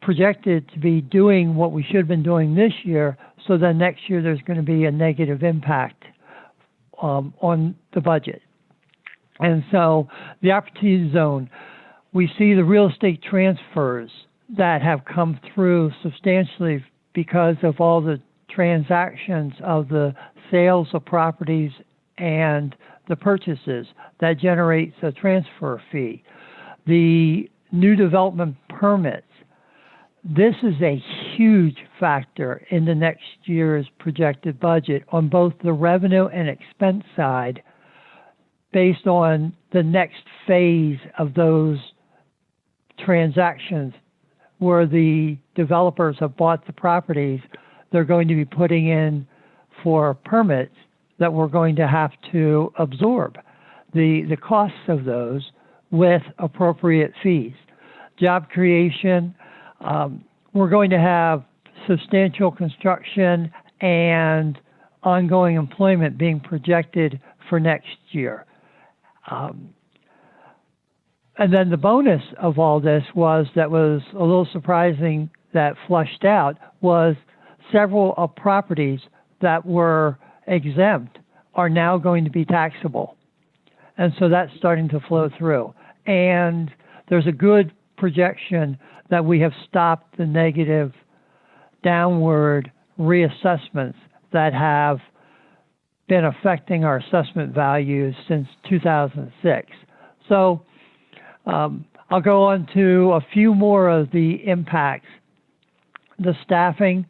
projected to be doing what we should have been doing this year. So then next year, there's going to be a negative impact on the budget. And so the opportunity zone, we see the real estate transfers that have come through substantially because of all the transactions of the sales of properties and the purchases that generates a transfer fee. The new development permits, this is a huge factor in the next year's projected budget on both the revenue and expense side based on the next phase of those transactions where the developers have bought the properties. They're going to be putting in for permits that we're going to have to absorb the costs of those with appropriate fees. Job creation, we're going to have substantial construction and ongoing employment being projected for next year. And then the bonus of all this was that was a little surprising that flushed out was several of properties that were exempt are now going to be taxable. And so that's starting to flow through. And there's a good projection that we have stopped the negative downward reassessments that have been affecting our assessment values since 2006. So I'll go on to a few more of the impacts. The staffing,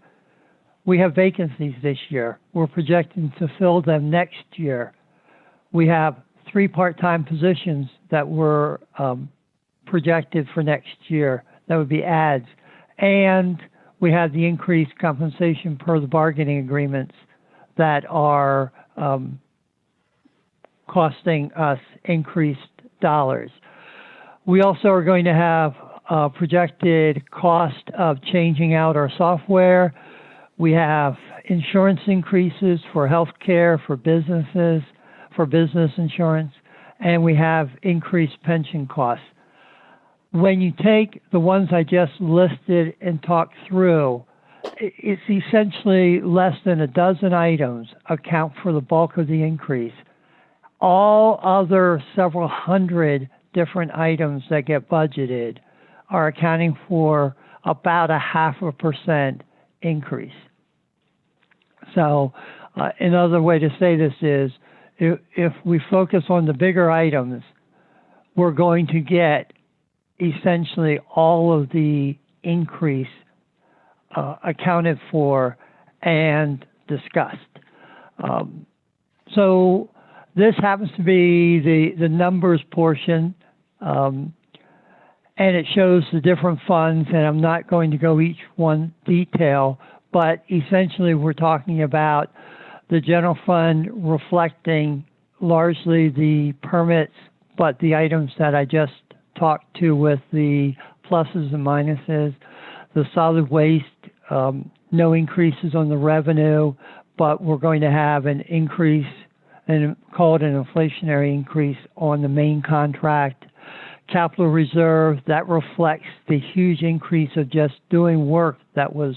we have vacancies this year. We're projecting to fill them next year. We have 3 part-time positions that were projected for next year. That would be adds. And we have the increased compensation per the bargaining agreements that are costing us increased dollars. We also are going to have a projected cost of changing out our software. We have insurance increases for healthcare, for businesses, for business insurance, and we have increased pension costs. When you take the ones I just listed and talk through, it's essentially less than a dozen items account for the bulk of the increase. All other several hundred different items that get budgeted are accounting for about a 0.5% increase. So another way to say this is if we focus on the bigger items, we're going to get essentially all of the increase accounted for and discussed. So this happens to be the numbers portion, and it shows the different funds, and I'm not going to go each one detail, but essentially we're talking about the general fund reflecting largely the permits, but the items that I just talked to with the pluses and minuses. The solid waste, no increases on the revenue, but we're going to have an increase, and call it an inflationary increase on the main contract. Capital reserve, that reflects the huge increase of just doing work that was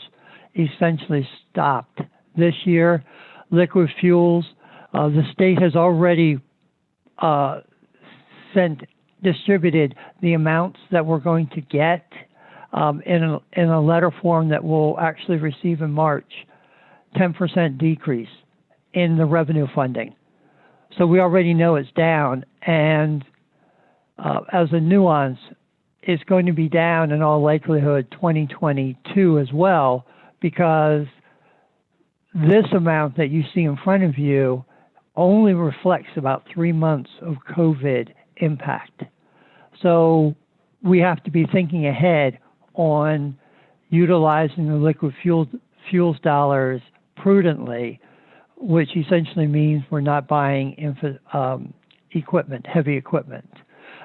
essentially stopped this year. Liquid fuels, the state has already distributed the amounts that we're going to get in a letter form that we'll actually receive in March. 10% decrease in the revenue funding. So we already know it's down, and as a nuance, it's going to be down in all likelihood 2022 as well, because this amount that you see in front of you only reflects about 3 months of COVID impact. So we have to be thinking ahead on utilizing the liquid fuels dollars prudently, which essentially means we're not buying heavy equipment.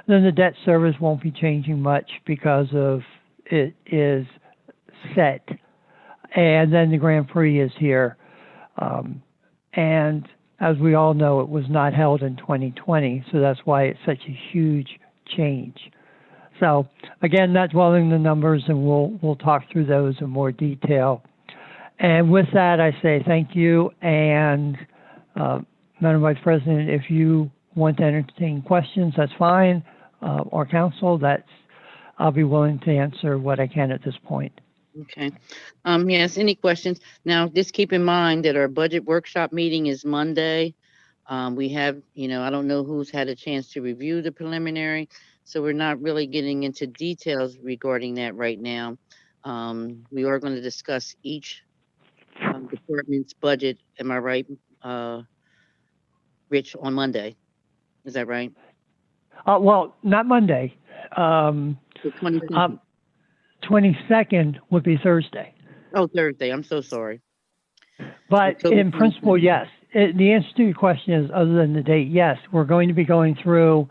Then the debt service won't be changing much because of it is set. And then the Grand Prix is here. And as we all know, it was not held in 2020, so that's why it's such a huge change. So again, not dwelling the numbers, and we'll talk through those in more detail. And with that, I say thank you. And Madam Vice President, if you want to entertain questions, that's fine. Or counsel, I'll be willing to answer what I can at this point. Okay. Yes, any questions? Now, just keep in mind that our budget workshop meeting is Monday. We have, I don't know who's had a chance to review the preliminary, so we're not really getting into details regarding that right now. We are going to discuss each department's budget. Am I right, Rich, on Monday? Is that right? Well, not Monday. The 22nd. 22nd would be Thursday. Oh, Thursday. I'm so sorry. But October in principle, 22nd. yes. The answer to your question is, other than the date, yes, we're going to be going through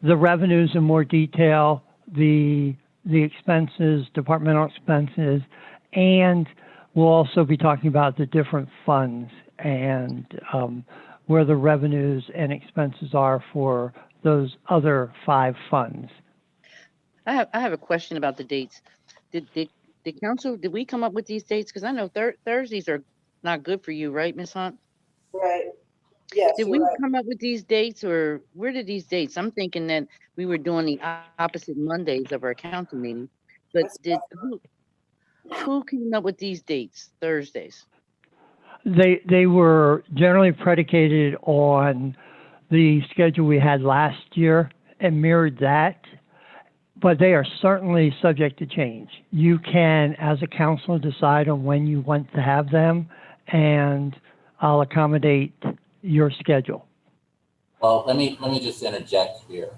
the revenues in more detail, the expenses, departmental expenses, and we'll also be talking about the different funds and where the revenues and expenses are for those other 5 funds. I have a question about the dates. Did council, did we come up with these dates? Because I know Thursdays are not good for you, right, Ms. Hunt? Right. Yes, Did you're we right. come up with these dates, or where did these dates? I'm thinking that we were doing the opposite Mondays of our council meeting. But who came up with these dates, Thursdays? They were generally predicated on the schedule we had last year and mirrored that, but they are certainly subject to change. You can, as a council, decide on when you want to have them, and I'll accommodate your schedule. Well, let me just interject here.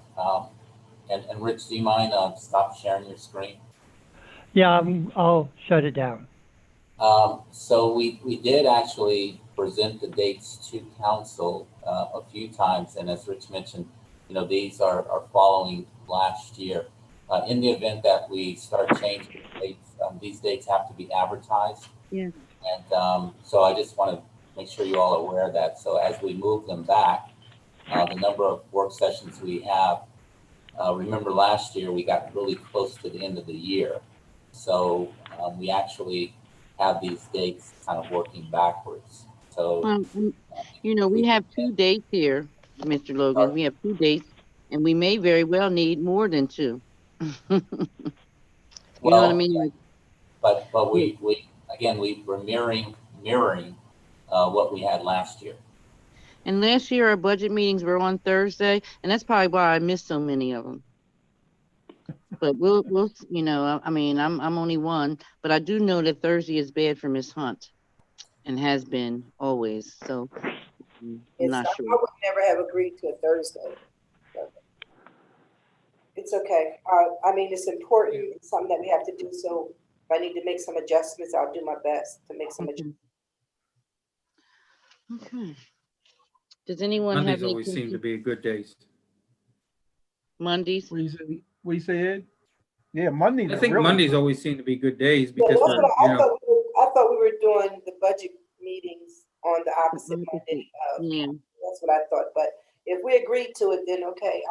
And Rich, do you mind stop sharing your screen? Yeah, I'll shut it down. So we did actually present the dates to council a few times, and as Rich mentioned, these are following last year. In the event that we start changing dates, these dates have to be advertised. Yeah. And so I just want to make sure you all are aware of that. So as we move them back, the number of work sessions we have, remember last year we got really close to the end of the year. So we actually have these dates kind of working backwards. So, we have 2 dates here, Mr. Logan. We have 2 dates, and we may very well need more than 2. You know what I mean? But we were mirroring what we had last year. And last year our budget meetings were on Thursday, and that's probably why I missed so many of them. But we'll I mean, I'm only one, but I do know that Thursday is bad for Ms. Hunt, and has been always. So I'm not I sure. would never have agreed to a Thursday. It's okay. I mean, it's important. It's something that we have to do. So if I need to make some adjustments, I'll do my best to make some adjustments. Okay. Does anyone have Mondays any? always seem to be good days. Mondays? We said, Yeah, Mondays I are think really- Mondays always seem to be good days Yeah, because that's we're, what you know, I thought we were doing the budget meetings on the opposite Monday. Yeah. That's what I thought, but if we agreed to it, then okay,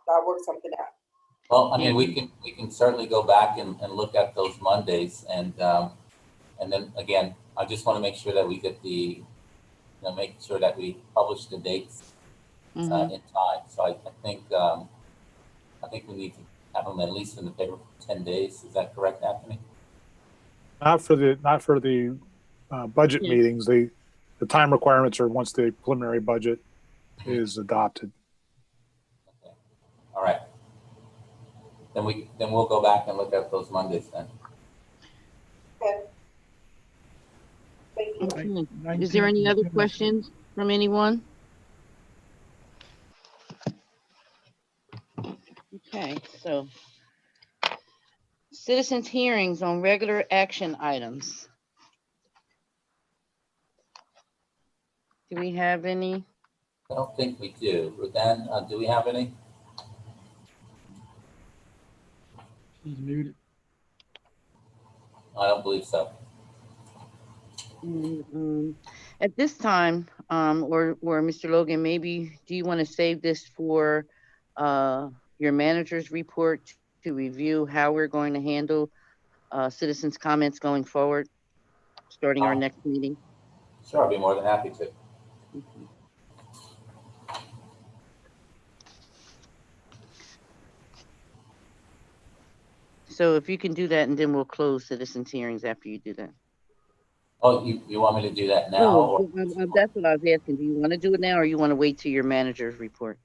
I'll work something out. Well, I mean, we can certainly go back and look at those Mondays and then again, I just want to make sure that we get make sure that we publish the dates in time. So I think we need to have them at least in the paper for 10 days. Is that correct, Anthony? Not for the budget Yeah. meetings. The time requirements are once the preliminary budget is adopted. Okay. All right. Then we'll go back and look at those Mondays then. Okay. Thank you. Okay. Is there any other questions from anyone? Okay, so citizens' hearings on regular action items. Do we have any? I don't think we do. Rudan, do we have any? He's muted. I don't believe so. At this time, or Mr. Logan, maybe, do you want to save this for your manager's report to review how we're going to handle citizens' comments going forward, starting our next meeting? Sure, I'd be more than happy to. So if you can do that, and then we'll close citizens' hearings after you do that. Oh, you want me to do that now? Oh, that's what I was asking. Do you want to do it now, or you want to wait till your manager's report?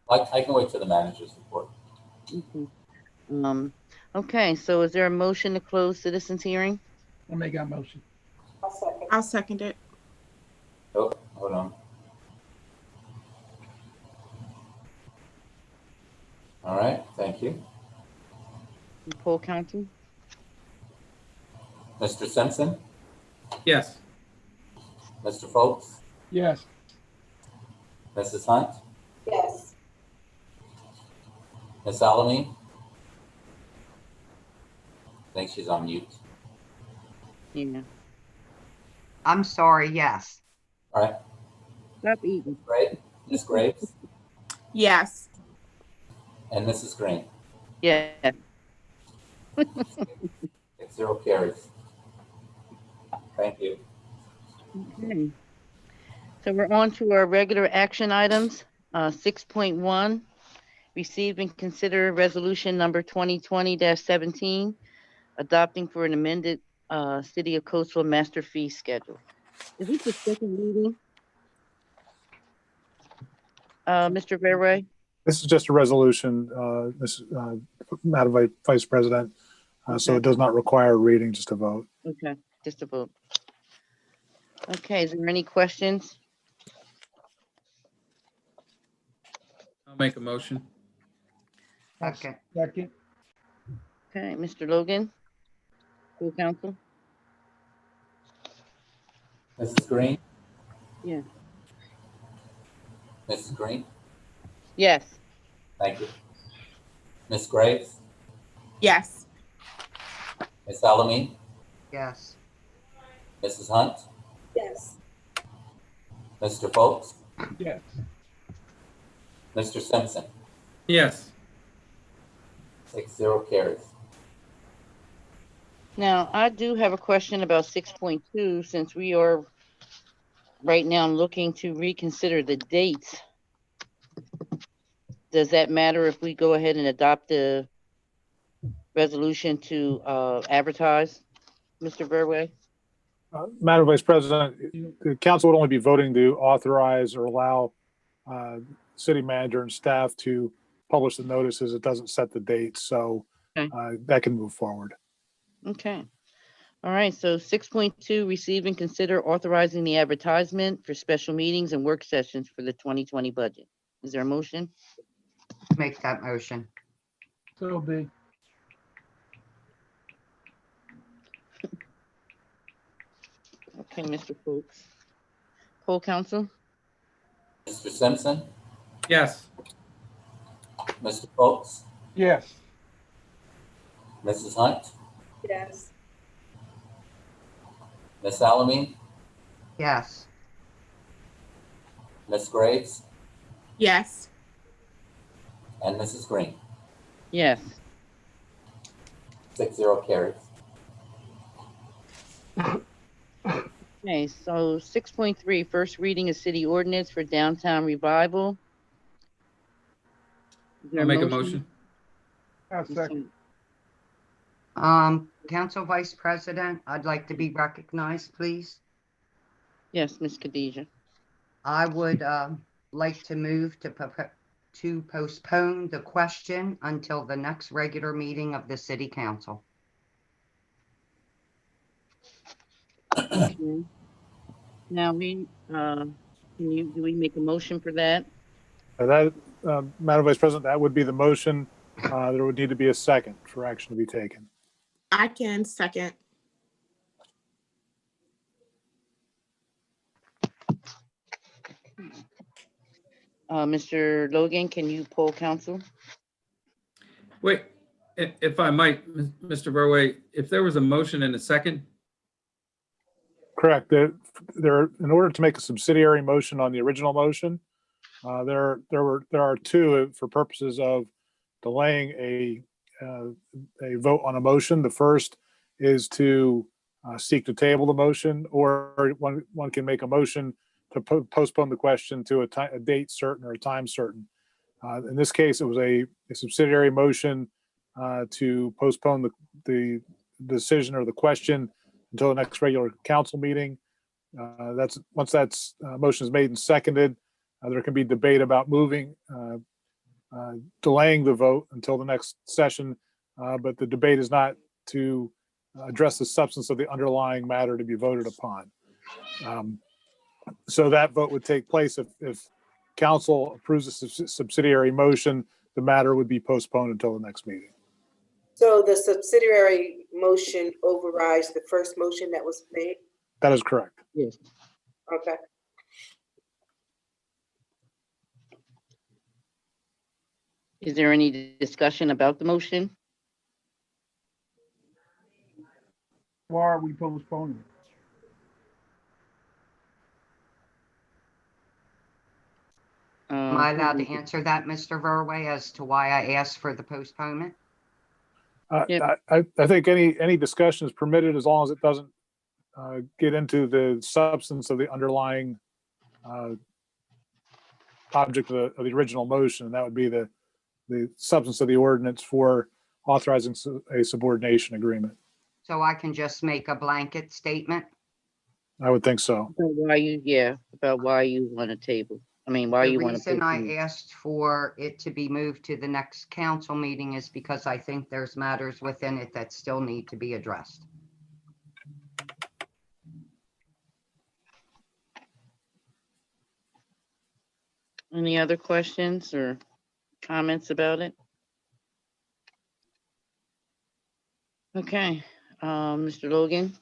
I can wait till the manager's report. Okay. Okay, so is there a motion to close citizens' hearing? I'll make that motion. I'll second it. Oh, hold on. All right, thank you. Poll council? Mr. Simpson, yes. Mr. Foltz, Yes. Mrs. Hunt, Yes. Ms. Alamin? I think she's on mute. Yeah. I'm sorry, yes. All right, Stop eating. great. Ms. Graves Yes. and Mrs. Green. Yeah. 6-0 carries. Thank you. Okay. So we're on to our regular action items. 6.1, receive and consider resolution number 2020-17, adopting for an amended City of Coatesville master fee schedule. Is this the second reading? Mr. Verway? This is just a resolution, Madam Vice President. So it does not require a reading, just a vote. Okay, just a vote. Okay, is there any questions? I'll make a motion. Okay. Second. Okay, Mr. Logan? Full council? Mrs. Green, Yeah. Mrs. Green, Yes. thank you. Ms. Graves, Yes. Ms. Alamin, Yes. Mrs. Hunt, Yes. Mr. Foltz, Yes. Mr. Simpson. Yes. 6-0 carries. Now, I do have a question about 6.2, since we are right now looking to reconsider the dates. Does that matter if we go ahead and adopt the resolution to advertise, Mr. Verway? Madam Vice President, the council would only be voting to authorize or allow city manager and staff to publish the notices. It doesn't set the date, so that can move forward. Okay. All right, so 6.2, receive and consider authorizing the advertisement for special meetings and work sessions for the 2020 budget. Is there a motion? Make that motion. So be. Okay, Mr. Foltz. Full council? Mr. Simpson, Yes. Mr. Foltz, Yes. Mrs. Hunt, Yes. Miss Alamin, Yes. Miss Graves, Yes. and Mrs. Green. Yes. 6-0 carries. Okay, so 6.3, first reading of city ordinance for downtown revival. Is there I'll make a motion. I second. Council Vice President, I'd like to be recognized, please. Yes, Ms. Khadijah. I would like to move to postpone the question until the next regular meeting of the city council. Okay. Now do we make a motion for that? Madam Vice President, that would be the motion. There would need to be a second for action to be taken. I can second. Mr. Logan, can you poll council? Wait, if I might, Mr. Verway, if there was a motion and a second, Correct. In order to make a subsidiary motion on the original motion, there are two for purposes of delaying a vote on a motion. The first is to seek to table the motion, or one can make a motion to postpone the question to a date certain or a time certain. In this case, it was a subsidiary motion to postpone the decision or the question until the next regular council meeting. Once that's motion is made and seconded, there can be debate about delaying the vote until the next session, but the debate is not to address the substance of the underlying matter to be voted upon. So that vote would take place if council approves a subsidiary motion, the matter would be postponed until the next meeting. So the subsidiary motion overrides the first motion that was made? That is correct. Yes. Okay. Is there any discussion about the motion? Why are we postponing? Am I allowed to answer that, Mr. Verway, as to why I asked for the postponement? Yep. I think any discussion is permitted as long as it doesn't get into the substance of the underlying object of the original motion. That would be the substance of the ordinance for authorizing a subordination agreement. So I can just make a blanket statement? I would think so. About why you want to table. Why you want to. The reason I asked for it to be moved to the next council meeting is because I think there's matters within it that still need to be addressed. Any other questions or comments about it? Okay, Mr. Logan?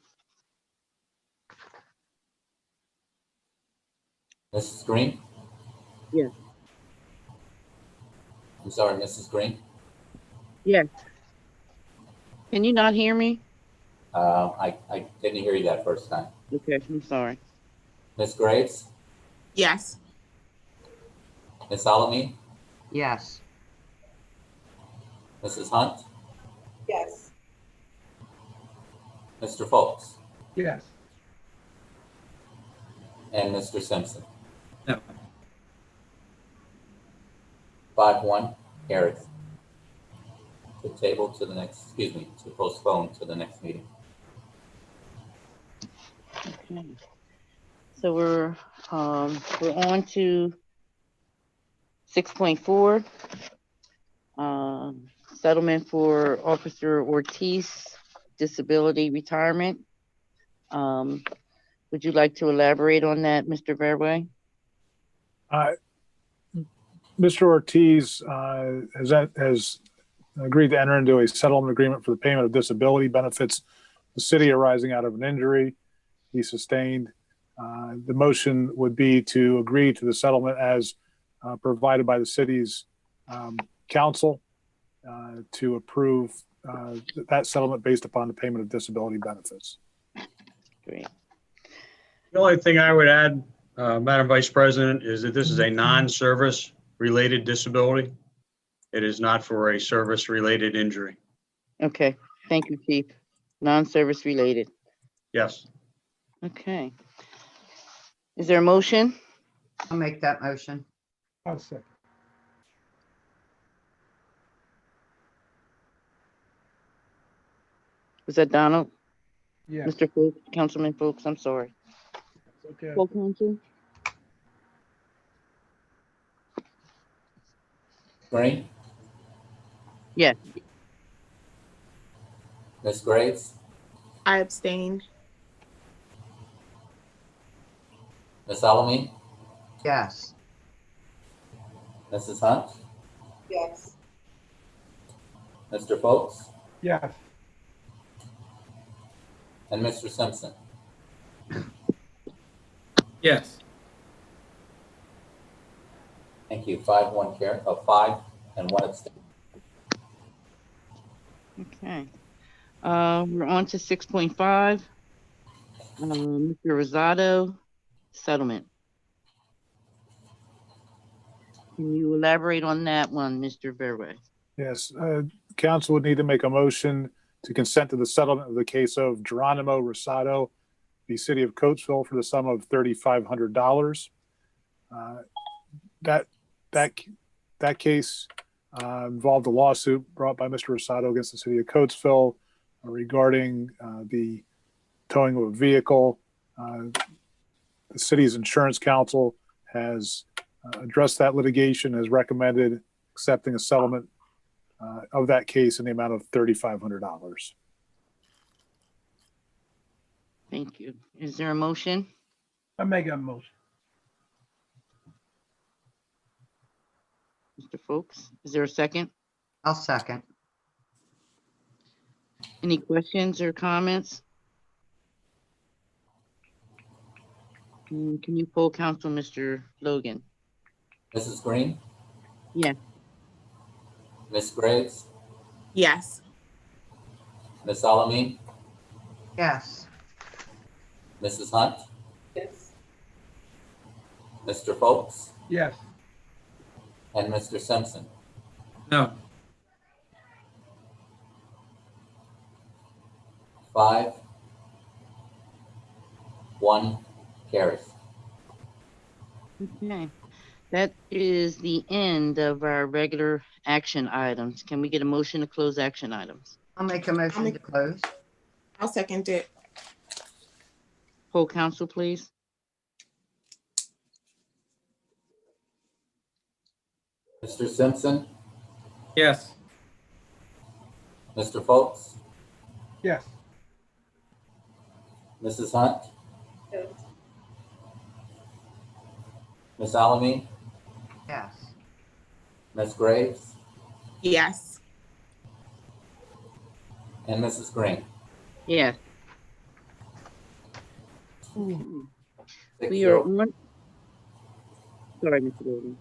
Mrs. Green? Yes. I'm sorry, Mrs. Green? Yes. Can you not hear me? I didn't hear you that first time. Okay, I'm sorry. Miss Graves? Yes. Miss Alamin? Yes. Mrs. Hunt? Yes. Mr. Foltz? Yes. And Mr. Simpson? no. 5-1 carries. To postpone to the next meeting. Okay. So we're on to 6.4. Settlement for Officer Ortiz disability retirement. Would you like to elaborate on that, Mr. Verway? Mr. Ortiz has agreed to enter into a settlement agreement for the payment of disability benefits, the city arising out of an injury he sustained. The motion would be to agree to the settlement as provided by the city's council, to approve that settlement based upon the payment of disability benefits. Great. The only thing I would add, Madam Vice President, is that this is a non-service related disability. It is not for a service related injury. Okay, thank you, Chief. Non-service related. Yes. Okay. Is there a motion? I'll make that motion. I'll second. Was that Donald? Yeah, Mr. Folks, Councilman Folks, I'm sorry. okay. Full council? Green, Yes. Ms. Graves, I abstained. Ms. Alamin, Yes. Mrs. Hunt, Yes. Mr. Folks, Yes, and Mr. Simpson. Yes. Thank you. 5 and 1 abstain. Okay. We're on to 6.5. Mr. Rosado, settlement. Can you elaborate on that one, Mr. Verwey? Yes, council would need to make a motion to consent to the settlement of the case of Geronimo Rosado, the city of Coatesville, for the sum of $3,500. That case involved a lawsuit brought by Mr. Rosado against the city of Coatesville regarding the towing of a vehicle. The city's insurance council has addressed that litigation, has recommended accepting a settlement of that case in the amount of $3,500. Thank you. Is there a motion? I make a motion. Mr. Folks, is there a second? I'll second. Any questions or comments? Can you poll council, Mr. Logan? Mrs. Green, Yes. Ms. Graves, Yes. Ms. Alamin, Yes. Mrs. Hunt, Yes. Mr. Folks, Yes, and Mr. Simpson. No. 5, 1 carries. Okay. That is the end of our regular action items. Can we get a motion to close action items? I'll make a motion to close. I'll second it. Poll council, please. Mr. Simpson, Yes. Mr. Folks, yes, Mrs. Hunt, Yes. Ms. Alamin, Yes. Ms. Graves, Yes. and Mrs. Green. Yes. Six We are zero. on. Sorry, Mr. Logan.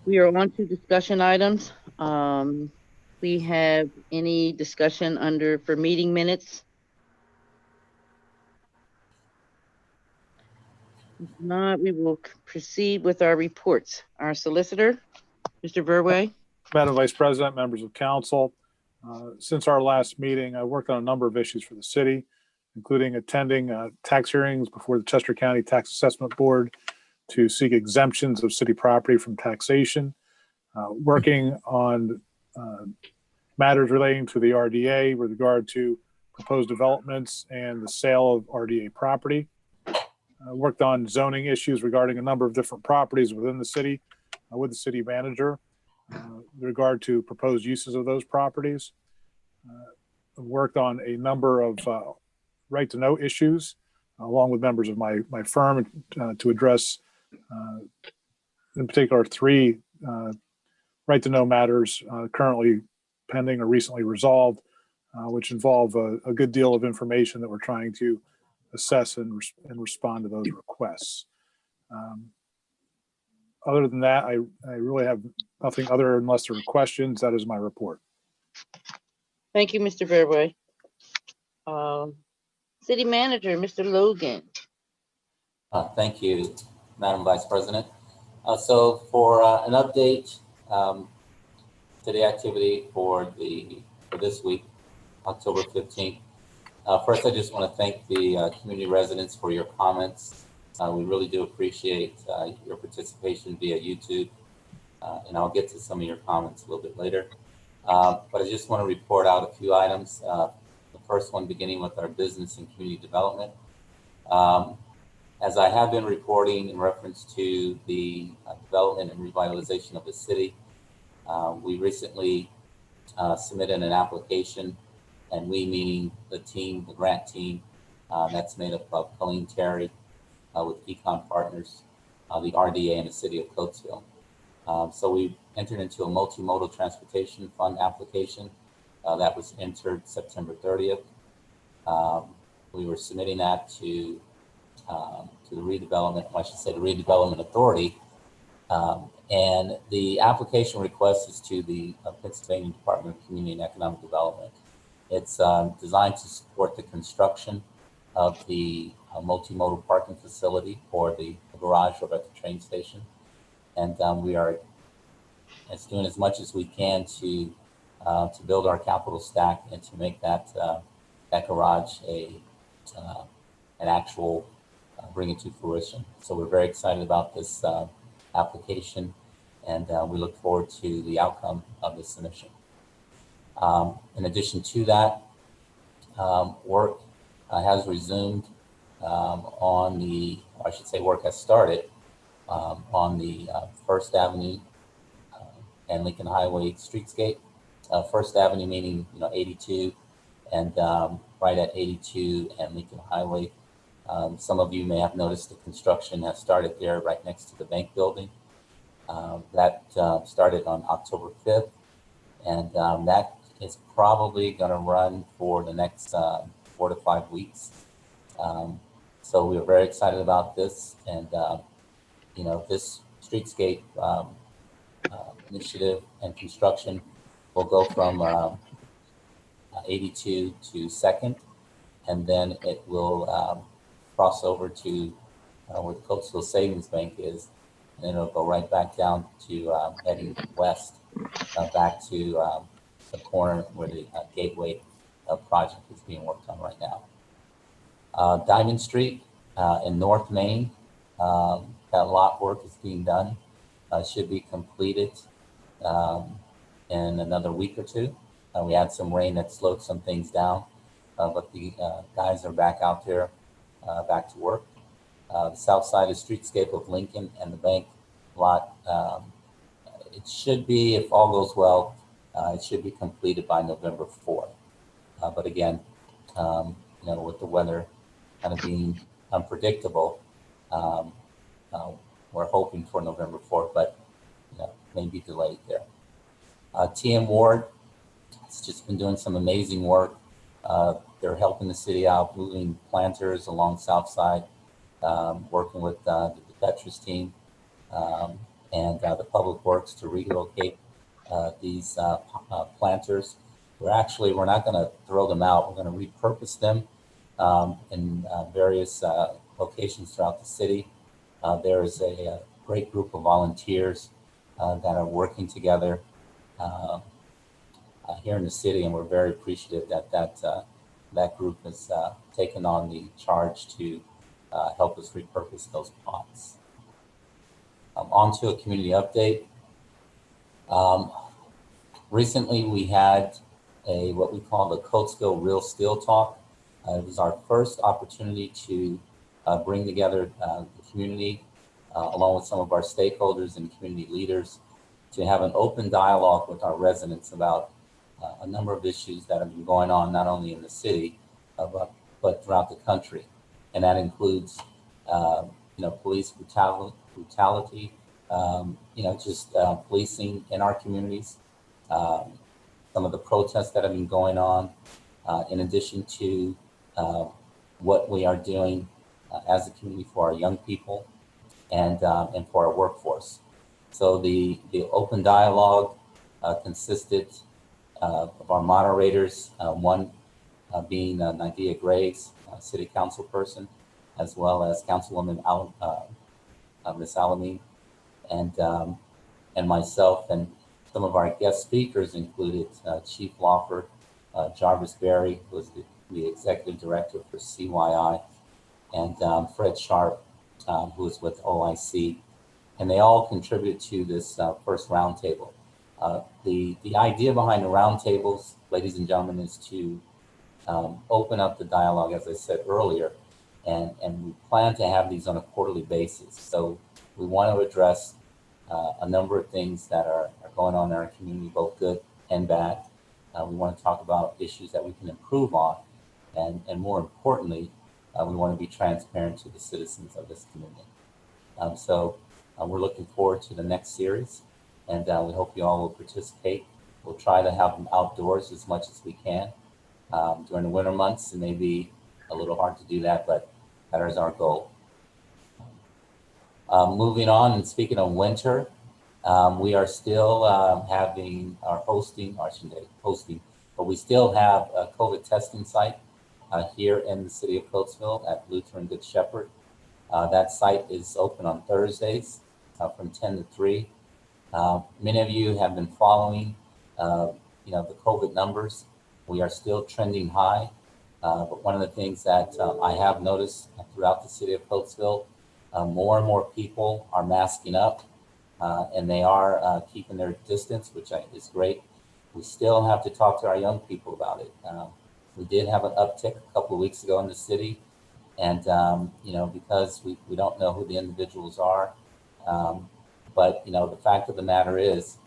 We are on to discussion items. We have any discussion for meeting minutes? If not, we will proceed with our reports. Our solicitor, Mr. Verwey. Madam Vice President, members of council, since our last meeting, I worked on a number of issues for the city, including attending tax hearings before the Chester County Tax Assessment Board to seek exemptions of city property from taxation, working on matters relating to the RDA with regard to proposed developments and the sale of RDA property. Worked on zoning issues regarding a number of different properties within the city with the city manager with regard to proposed uses of those properties. Worked on a number of right to know issues along with members of my firm to address in particular 3 right to know matters currently pending or recently resolved, which involve a good deal of information that we're trying to assess and respond to those requests. Other than that, I really have nothing other unless there are questions. That is my report. Thank you, Mr. Verway. City Manager, Mr. Logan. Thank you, Madam Vice President. So for an update to the activity for this week, October 15th. First, I just want to thank the community residents for your comments. We really do appreciate your participation via YouTube, and I'll get to some of your comments a little bit later. But I just want to report out a few items. The first one beginning with our business and community development. As I have been reporting in reference to the development and revitalization of the city, we recently submitted an application, and we meaning the team, the grant team, that's made up of Colleen Terry with Econ Partners, the RDA, and the city of Coatesville. So we entered into a multimodal transportation fund application that was entered September 30th. We were submitting that to the redevelopment, I should say the redevelopment authority. And the application request is to the Pennsylvania Department of Community and Economic Development. It's designed to support the construction of the multimodal parking facility for the garage over at the train station. And we are doing as much as we can to build our capital stack and to make that garage an actual bring it to fruition. So we're very excited about this application, and we look forward to the outcome of this submission. In addition to that, work has resumed on the, I should say work has started on the First Avenue and Lincoln Highway streetscape. First Avenue meaning 82, and right at 82 and Lincoln Highway. Some of you may have noticed the construction has started there right next to the bank building. That started on October 5th, and that is probably going to run for the next 4 to 5 weeks. So we're very excited about this, and this streetscape initiative and construction will go from 82 to 2nd, and then it will cross over to where the Coatesville Savings Bank is, and then it'll go right back down to heading west, back to the corner where the Gateway project is being worked on right now. Diamond Street in North Main, that lot work is being done. Should be completed in another week or two. We had some rain that slowed some things down, but the guys are back out there, back to work. The south side of streetscape of Lincoln and the bank lot, it should be, if all goes well, it should be completed by November 4th. But again, with the weather kind of being unpredictable, we're hoping for November 4th, but maybe delayed there. TM Ward has just been doing some amazing work. They're helping the city out, moving planters along South Side, working with the Tetris team and the Public Works to relocate these planters. We're not going to throw them out. We're going to repurpose them in various locations throughout the city. There is a great group of volunteers that are working together here in the city, and we're very appreciative that that group has taken on the charge to help us repurpose those plots. On to a community update. Recently, we had what we call the Coatesville Real Steel Talk. It was our first opportunity to bring together the community, along with some of our stakeholders and community leaders, to have an open dialogue with our residents about a number of issues that have been going on, not only in the city, but throughout the country. And that includes, police brutality, policing in our communities, some of the protests that have been going on, in addition to what we are doing as a community for our young people and for our workforce. So the open dialogue consisted of our moderators, one being Nadia Graves, City Council person, as well as Councilwoman Ms. Alameen, and myself. And some of our guest speakers included Chief Lawford, Jarvis Berry, who is the Executive Director for CYI, and Fred Sharp, who is with OIC. And they all contribute to this first roundtable. The idea behind the roundtables, ladies and gentlemen, is to open up the dialogue, as I said earlier, and we plan to have these on a quarterly basis. So we want to address a number of things that are going on in our community, both good and bad. We want to talk about issues that we can improve on, and more importantly, we want to be transparent to the citizens of this community. So we're looking forward to the next series, and we hope you all will participate. We'll try to have them outdoors as much as we can. During the winter months, it may be a little hard to do that, but that is our goal. Moving on, and speaking of winter, we are still having our hosting, but we still have a COVID testing site here in the city of Coatesville at Lutheran Good Shepherd. That site is open on Thursdays from 10 to 3. Many of you have been following, the COVID numbers. We are still trending high, but one of the things that I have noticed throughout the city of Coatesville, more and more people are masking up, and they are keeping their distance, which is great. We still have to talk to our young people about it. We did have an uptick a couple of weeks ago in the city, and because we don't know who the individuals are, but the fact of the matter is,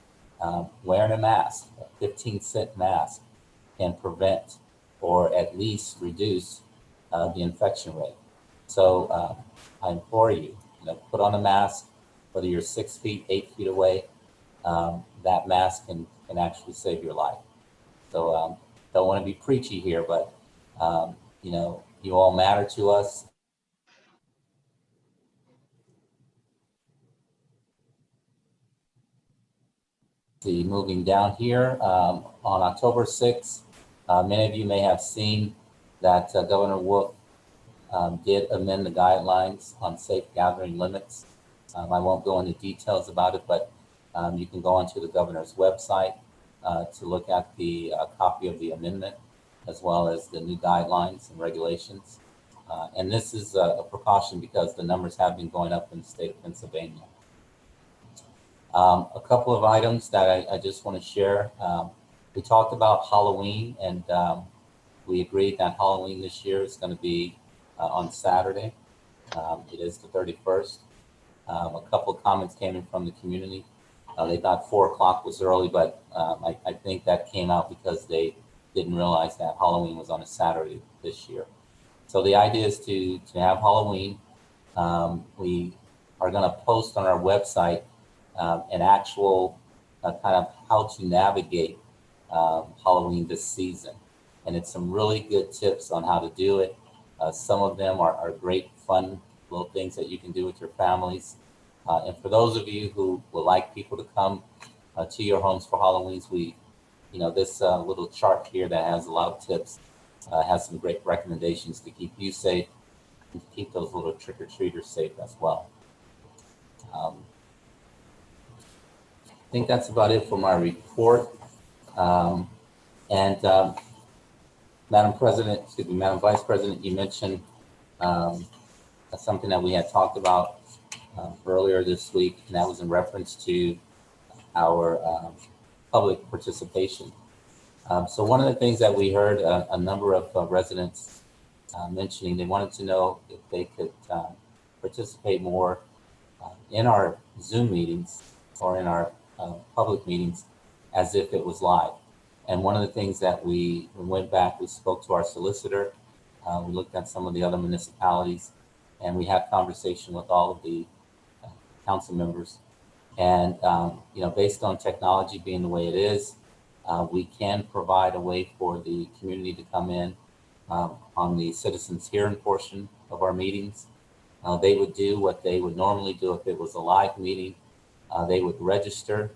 wearing a mask, a 15-cent mask, can prevent or at least reduce the infection rate. So I implore you, put on a mask, whether you're 6 feet, 8 feet away, that mask can actually save your life. So don't want to be preachy here, but you all matter to us. Moving down here, on October 6th, many of you may have seen that Governor Wolf did amend the guidelines on safe gathering limits. I won't go into details about it, but you can go onto the governor's website to look at the copy of the amendment, as well as the new guidelines and regulations. And this is a precaution because the numbers have been going up in the state of Pennsylvania. A couple of items that I just want to share. We talked about Halloween, and we agreed that Halloween this year is going to be on Saturday. It is the 31st. A couple of comments came in from the community. They thought 4 o'clock was early, but I think that came out because they didn't realize that Halloween was on a Saturday this year. So the idea is to have Halloween. We are going to post on our website an actual kind of how to navigate Halloween this season. And it's some really good tips on how to do it. Some of them are great, fun little things that you can do with your families. And for those of you who would like people to come to your homes for Halloween, this little chart here that has a lot of tips has some great recommendations to keep you safe and to keep those little trick-or-treaters safe as well. I think that's about it for my report. Madam Vice President, you mentioned something that we had talked about earlier this week, and that was in reference to our public participation. So one of the things that we heard a number of residents mentioning, they wanted to know if they could participate more in our Zoom meetings or in our public meetings as if it was live. And one of the things that we went back, we spoke to our solicitor, we looked at some of the other municipalities, and we had conversation with all of the council members. And, based on technology being the way it is, we can provide a way for the community to come in on the citizens hearing portion of our meetings. They would do what they would normally do if it was a live meeting. They would register,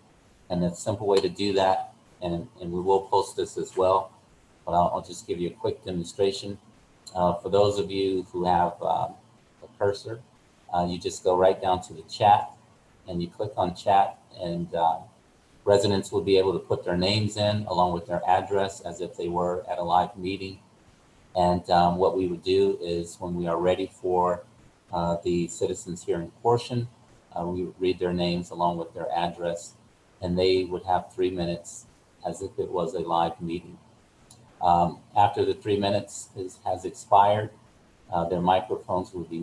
and the simple way to do that, and we will post this as well, but I'll just give you a quick demonstration. For those of you who have a cursor, you just go right down to the chat and you click on chat, and residents will be able to put their names in along with their address as if they were at a live meeting. And what we would do is when we are ready for the citizens hearing portion, we would read their names along with their address, and they would have 3 minutes as if it was a live meeting. After the 3 minutes has expired, their microphones will be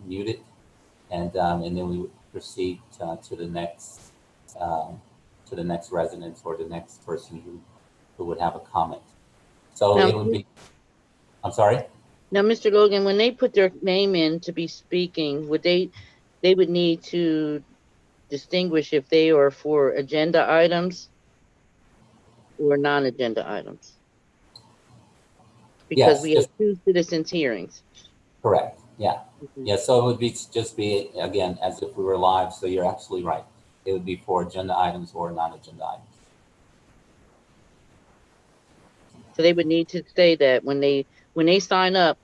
muted, and then we would proceed to the next resident or the next person who would have a comment. So Now, it would be, I'm sorry? Now, Mr. Logan, when they put their name in to be speaking, they would need to distinguish if they are for agenda items or non-agenda items? Because Yes, we have two citizens hearings. Correct, yeah. Yeah, so it would be just be, again, as if we were live, so you're absolutely right. It would be for agenda items or non-agenda items. So they would need to say that when they sign up,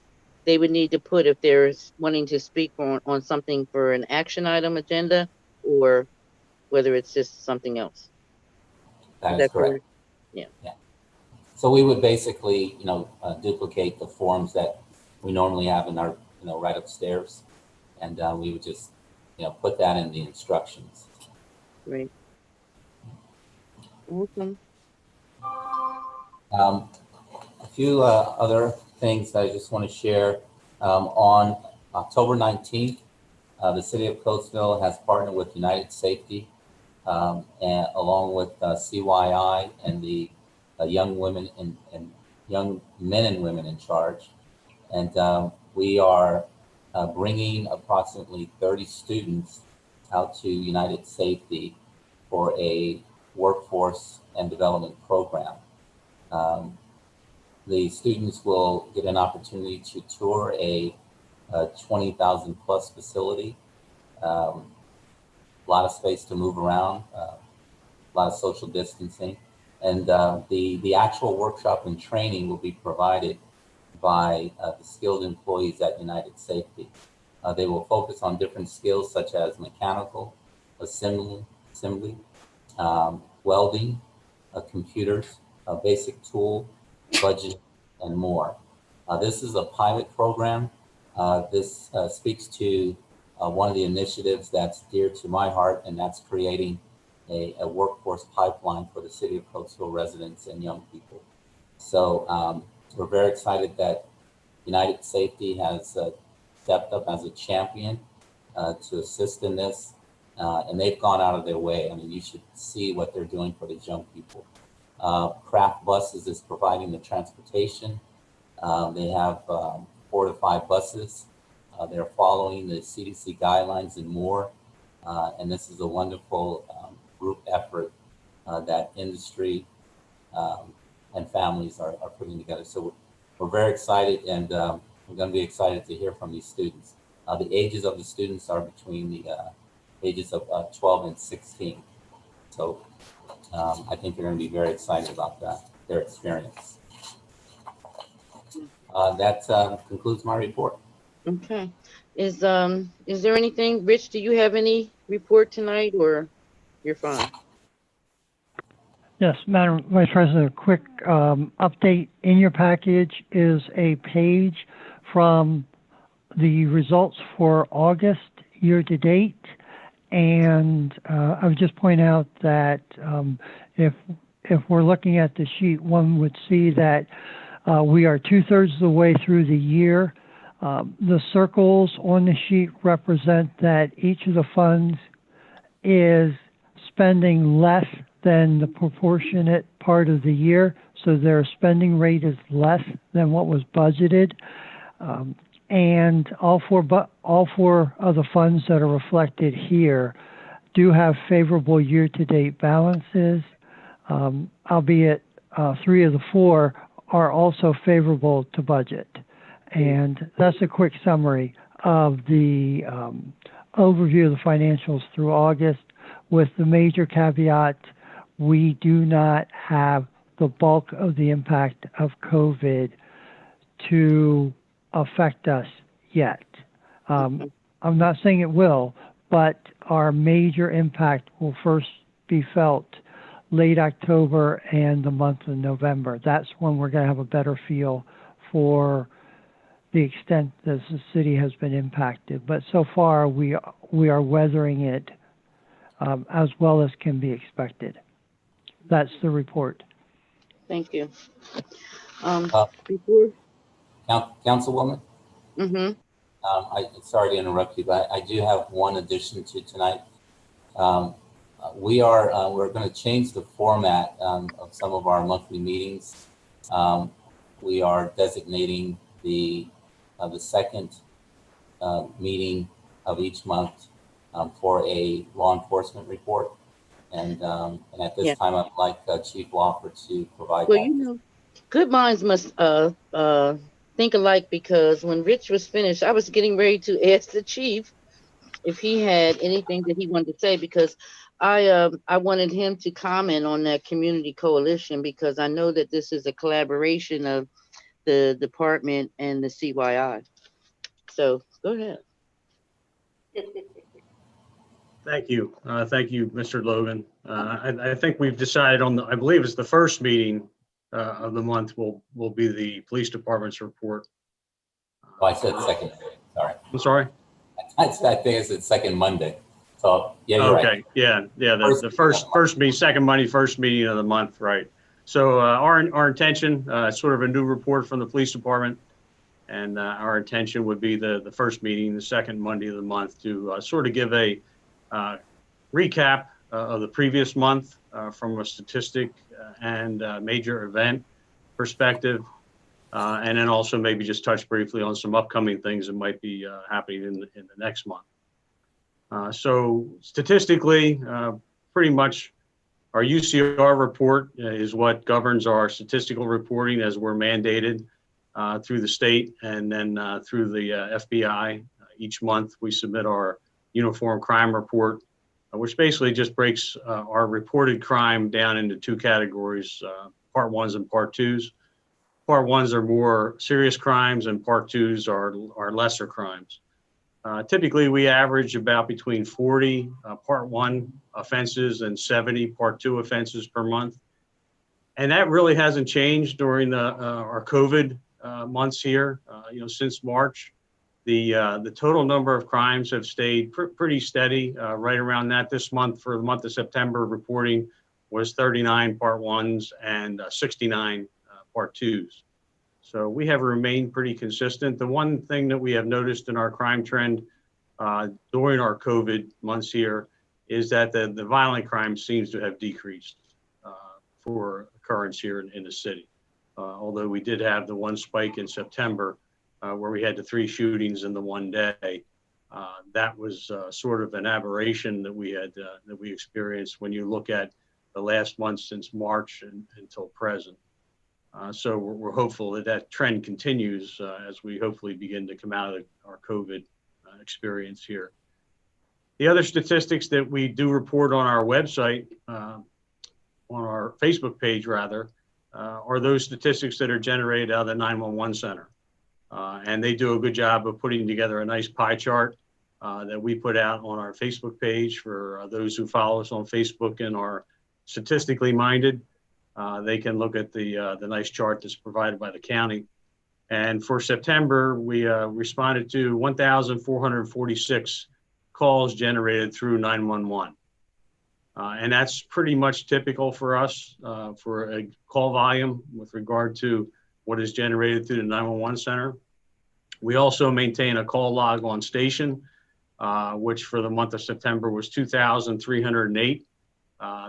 they would need to put if they're wanting to speak on something for an action item agenda or whether it's just something else. That is correct. Yeah. So we would basically, duplicate the forms that we normally have in our, right upstairs. And we would just, put that in the instructions. Great. Awesome. A few other things that I just want to share. On October 19th, the city of Coatesville has partnered with United Safety and along with CYI and the young women and young men and women in charge. And we are bringing approximately 30 students out to United Safety for a workforce and development program. The students will get an opportunity to tour a 20,000 plus facility, a lot of space to move around, a lot of social distancing. And the actual workshop and training will be provided by the skilled employees at United Safety. They will focus on different skills such as mechanical, assembly, welding, computers, basic tool, budget, and more. This is a pilot program. This speaks to one of the initiatives that's dear to my heart, and that's creating a workforce pipeline for the city of Coatesville residents and young people. So we're very excited that United Safety has stepped up as a champion to assist in this, and they've gone out of their way. I mean, you should see what they're doing for these young people. Craft Buses is providing the transportation. They have 4 to 5 buses. They're following the CDC guidelines and more. And this is a wonderful group effort that industry and families are putting together. So we're very excited, and we're going to be excited to hear from these students. The ages of the students are between the ages of 12 and 16. So I think you're going to be very excited about their experience. That concludes my report. Okay. Is there anything, Rich, do you have any report tonight or you're fine? Yes, Madam Vice President, a quick update. In your package is a page from the results for August year to date. And I would just point out that if we're looking at the sheet, one would see that we are 2/3 of the way through the year. The circles on the sheet represent that each of the funds is spending less than the proportionate part of the year, so their spending rate is less than what was budgeted. And all four of the funds that are reflected here do have favorable year-to-date balances, albeit 3 of the 4 are also favorable to budget. And that's a quick summary of the overview of the financials through August, with the major caveat we do not have the bulk of the impact of COVID to affect us yet. I'm not saying it will, but our major impact will first be felt late October and the month of November. That's when we're going to have a better feel for the extent that the city has been impacted. But so far, we are weathering it as well as can be expected. That's the report. Thank you. Uh, Before, Councilwoman, mm-hmm. sorry to interrupt you, but I do have one addition to tonight. We're going to change the format of some of our monthly meetings. We are designating the second meeting of each month for a law enforcement report. And at this time, I'd like Chief Wofford to provide Well, that. you know, good minds must think alike, because when Rich was finished, I was getting ready to ask the chief if he had anything that he wanted to say, because I wanted him to comment on that community coalition, because I know that this is a collaboration of the department and the CYI. So go ahead. Thank you. Thank you, Mr. Logan. I think we've decided on I believe it's the first meeting of the month will be the police department's report. Oh, I said second. Sorry. I'm sorry? I think I said second Monday. So yeah, you're Okay. right. Yeah. The first meeting, second Monday, first meeting of the month, right? So our intention, sort of a new report from the police department, and our intention would be the first meeting, the second Monday of the month, to sort of give a recap of the previous month from a statistic and major event perspective, and then also maybe just touch briefly on some upcoming things that might be happening in the next month. So statistically, pretty much our UCR report is what governs our statistical reporting, as we're mandated through the state and then through the FBI. Each month we submit our uniform crime report, which basically just breaks our reported crime down into two categories, part ones and part twos. Part ones are more serious crimes and part twos are lesser crimes. Typically, we average about between 40 part one offenses and 70 part two offenses per month. And that really hasn't changed during our COVID months here. Since March, the total number of crimes have stayed pretty steady, right around that. This month, for the month of September, reporting was 39 part ones and 69 part twos. So we have remained pretty consistent. The one thing that we have noticed in our crime trend during our COVID months here is that the violent crime seems to have decreased for occurrence here in the city. Although we did have the one spike in September where we had the 3 shootings in the one day. That was sort of an aberration that we experienced when you look at the last month since March until present. So we're hopeful that trend continues as we hopefully begin to come out of our COVID experience here. The other statistics that we do report on our website, on our Facebook page rather, are those statistics that are generated out of the 911 center. And they do a good job of putting together a nice pie chart that we put out on our Facebook page for those who follow us on Facebook and are statistically minded. They can look at the nice chart that's provided by the county. And for September, we responded to 1,446 calls generated through 911. And that's pretty much typical for us for a call volume with regard to what is generated through the 911 center. We also maintain a call log on station, which for the month of September was 2,308.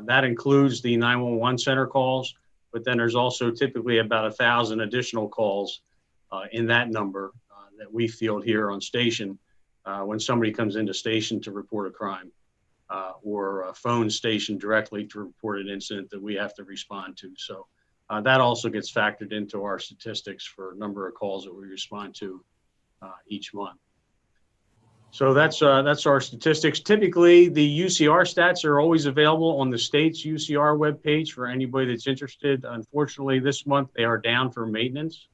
That includes the 911 center calls, but then there's also typically about 1,000 additional calls in that number that we field here on station when somebody comes into station to report a crime or a phone station directly to report an incident that we have to respond to. So that also gets factored into our statistics for number of calls that we respond to each month. So that's our statistics. Typically, the UCR stats are always available on the state's UCR webpage for anybody that's interested. Unfortunately, this month they are down for maintenance,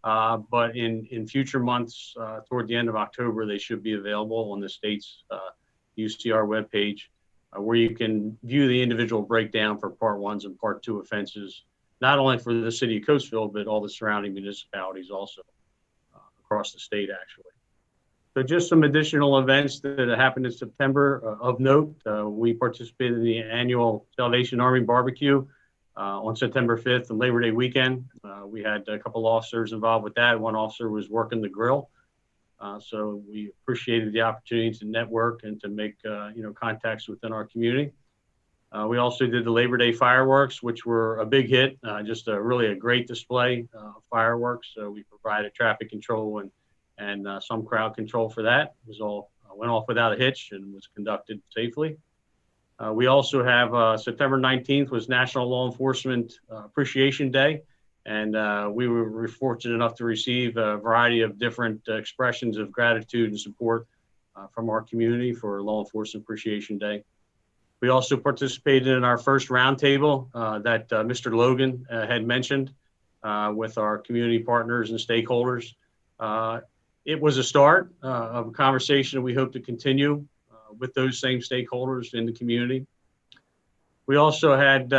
but in future months, toward the end of October, they should be available on the state's UCR webpage, where you can view the individual breakdown for Part 1s and Part 2 offenses, not only for the city of Coatesville, but all the surrounding municipalities also across the state, actually. So just some additional events that happened in September of note. We participated in the annual Salvation Army barbecue on September 5th and Labor Day weekend. We had a couple officers involved with that. One officer was working the grill. So we appreciated the opportunity to network and to make contacts within our community. We also did the Labor Day fireworks, which were a big hit, just really a great display of fireworks. So we provided traffic control and some crowd control for that. It was all went off without a hitch and was conducted safely. We also have September 19th was National Law Enforcement Appreciation Day. And we were fortunate enough to receive a variety of different expressions of gratitude and support from our community for Law Enforcement Appreciation Day. We also participated in our first roundtable that Mr. Logan had mentioned with our community partners and stakeholders. It was a start of a conversation we hope to continue with those same stakeholders in the community. We also had,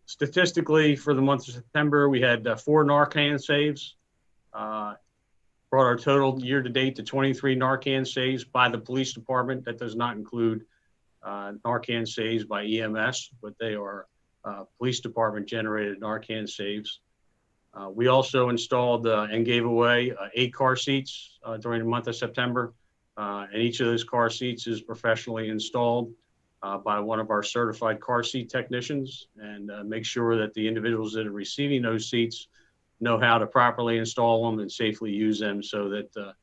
statistically for the month of September, we had 4 Narcan saves, brought our total year to date to 23 Narcan saves by the police department. That does not include Narcan saves by EMS, but they are police department generated Narcan saves. We also installed and gave away 8 car seats during the month of September. And each of those car seats is professionally installed by one of our certified car seat technicians, and make sure that the individuals that are receiving those seats know how to properly install them and safely use them so that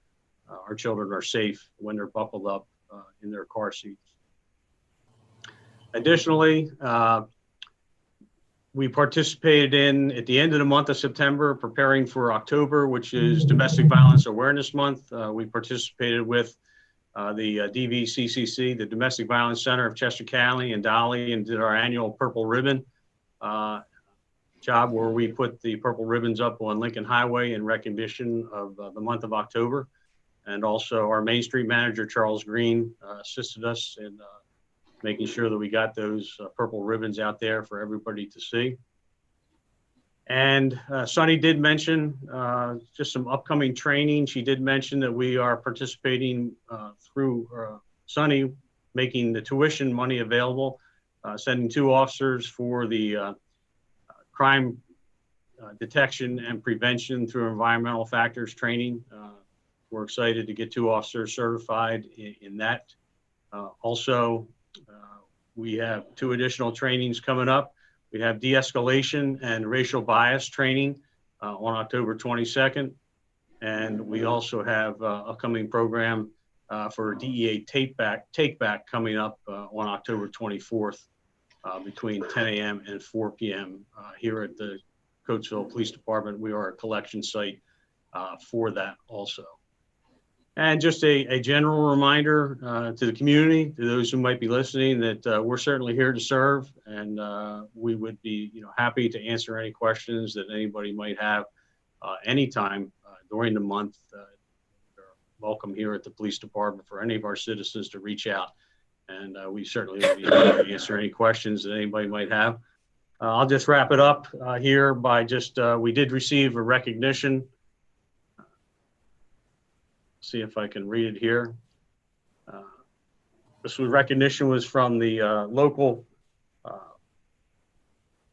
our children are safe when they're buckled up in their car seats. Additionally, we participated in, at the end of the month of September, preparing for October, which is Domestic Violence Awareness Month. We participated with the DVCCC, the Domestic Violence Center of Chester County and Dolly, and did our annual Purple Ribbon job where we put the purple ribbons up on Lincoln Highway in recognition of the month of October. And also our Main Street manager, Charles Green, assisted us in making sure that we got those purple ribbons out there for everybody to see. And Sunny did mention just some upcoming training. She did mention that we are participating through Sunny, making the tuition money available, sending 2 officers for the crime detection and prevention through environmental factors training. We're excited to get 2 officers certified in that. Also, we have 2 additional trainings coming up. We have de-escalation and racial bias training on October 22nd. And we also have an upcoming program for DEA take back coming up on October 24th between 10 a.m. and 4 p.m. Here at the Coatesville Police Department. We are a collection site for that also. And just a general reminder to the community, to those who might be listening, that we're certainly here to serve, and we would be happy to answer any questions that anybody might have anytime during the month. You're welcome here at the police department for any of our citizens to reach out, and we certainly would be happy to answer any questions that anybody might have. I'll just wrap it up here by just we did receive a recognition. See if I can read it here. This recognition was from the local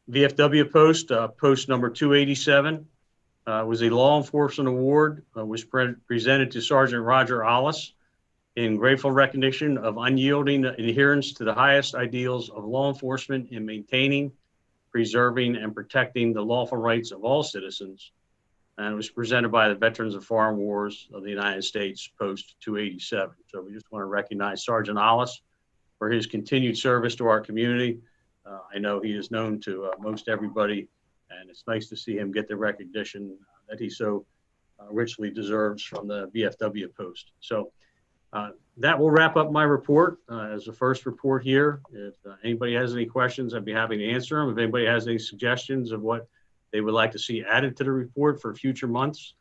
VFW post, post number 287. Was a law enforcement award, was presented to Sergeant Roger Ollis in grateful recognition of unyielding adherence to the highest ideals of law enforcement in maintaining, preserving, and protecting the lawful rights of all citizens. And it was presented by the Veterans of Foreign Wars of the United States, Post 287. So we just want to recognize Sergeant Ollis for his continued service to our community. I know he is known to most everybody, and it's nice to see him get the recognition that he so richly deserves from the VFW post. So That will wrap up my report as the first report here. If anybody has any questions, I'd be happy to answer them. If anybody has any suggestions of what they would like to see added to the report for future months,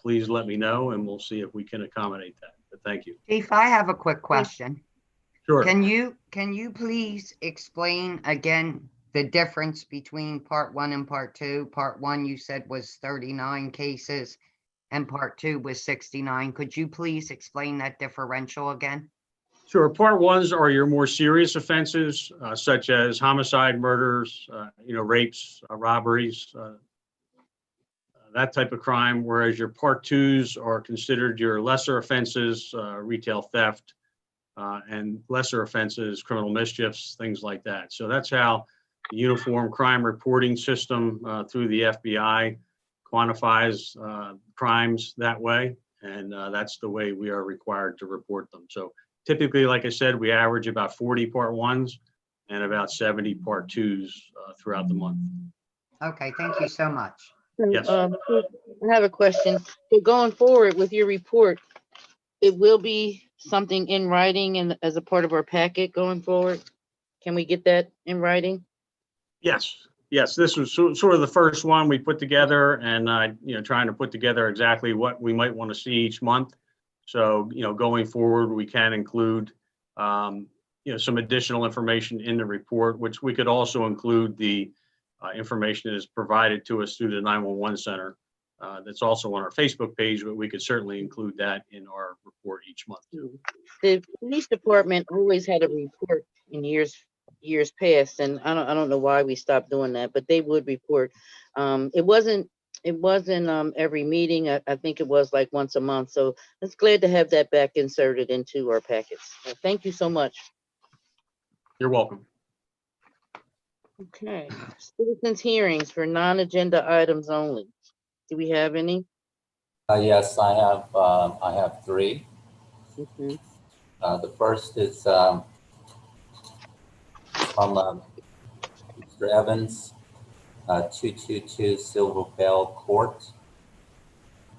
please let me know and we'll see if we can accommodate that. But thank you. Chief, I have a quick question. Sure. Can you please explain again the difference between part 1 and part 2? Part 1 you said was 39 cases and part 2 was 69. Could you please explain that differential again? Sure. Part 1s are your more serious offenses, such as homicide, murders, rapes, robberies, that type of crime, whereas your part 2s are considered your lesser offenses, retail theft, and lesser offenses, criminal mischiefs, things like that. So that's how the Uniform Crime Reporting System through the FBI quantifies crimes that way. And that's the way we are required to report them. So typically, like I said, we average about 40 part 1s and about 70 part 2s throughout the month. Okay, thank you so much. Yes. I have a question. So going forward with your report, it will be something in writing and as a part of our packet going forward? Can we get that in writing? Yes. This was sort of the first one we put together, and trying to put together exactly what we might want to see each month. So going forward, we can include some additional information in the report, which we could also include the information that is provided to us through the 911 center. That's also on our Facebook page, but we could certainly include that in our report each month too. The police department always had a report in years past, and I don't know why we stopped doing that, but they would report. It wasn't every meeting. I think it was like once a month. So it's glad to have that back inserted into our packets. Thank you so much. You're welcome. Okay, citizens hearings for non-agenda items only. Do we have any? Yes, I have 3. Okay. The first is from Mr. Evans, 222 Silver Bell Court.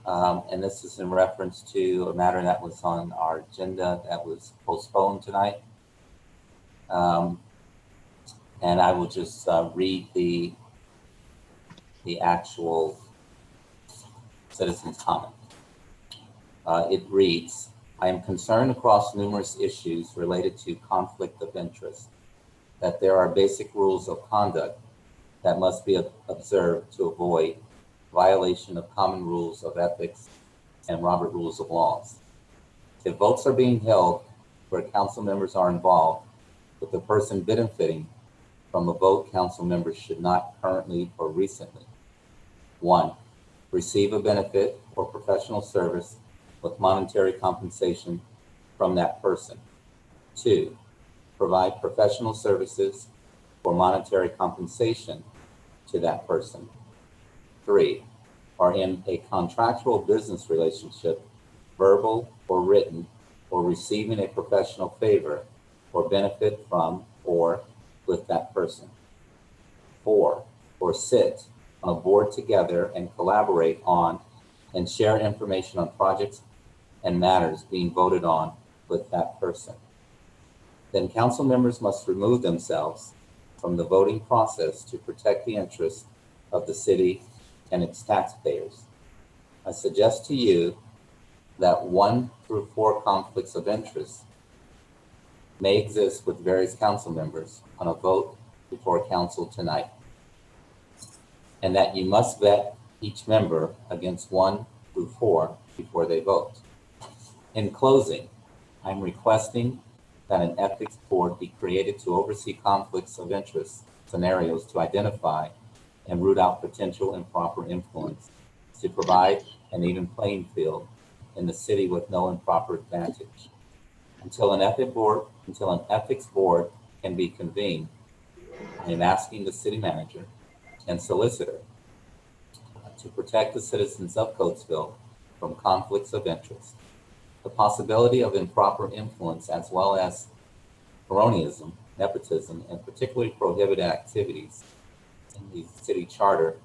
And this is in reference to a matter that was on our agenda that was postponed tonight. And I will just read the actual citizen's comment. It reads, I am concerned across numerous issues related to conflict of interest that there are basic rules of conduct that must be observed to avoid violation of common rules of ethics and Robert Rules of Laws. If votes are being held where council members are involved with the person benefiting from a vote, council members should not currently or recently 1. Receive a benefit or professional service with monetary compensation from that person. 2. Provide professional services or monetary compensation to that person. 3. Are in a contractual business relationship, verbal or written, or receiving a professional favor or benefit from or with that person. 4. Or sit on a board together and collaborate on and share information on projects and matters being voted on with that person. Then council members must remove themselves from the voting process to protect the interests of the city and its taxpayers. I suggest to you that 1 through 4 conflicts of interest may exist with various council members on a vote before council tonight, and that you must vet each member against 1 through 4 before they vote. In closing, I'm requesting that an ethics board be created to oversee conflicts of interest scenarios to identify and root out potential improper influence, to provide an even playing field in the city with no improper advantage. Until an ethics board can be convened, I am asking the city manager and solicitor to protect the citizens of Coatesville from conflicts of interest. The possibility of improper influence, as well as cronyism, nepotism, and particularly prohibited activities in the city charter,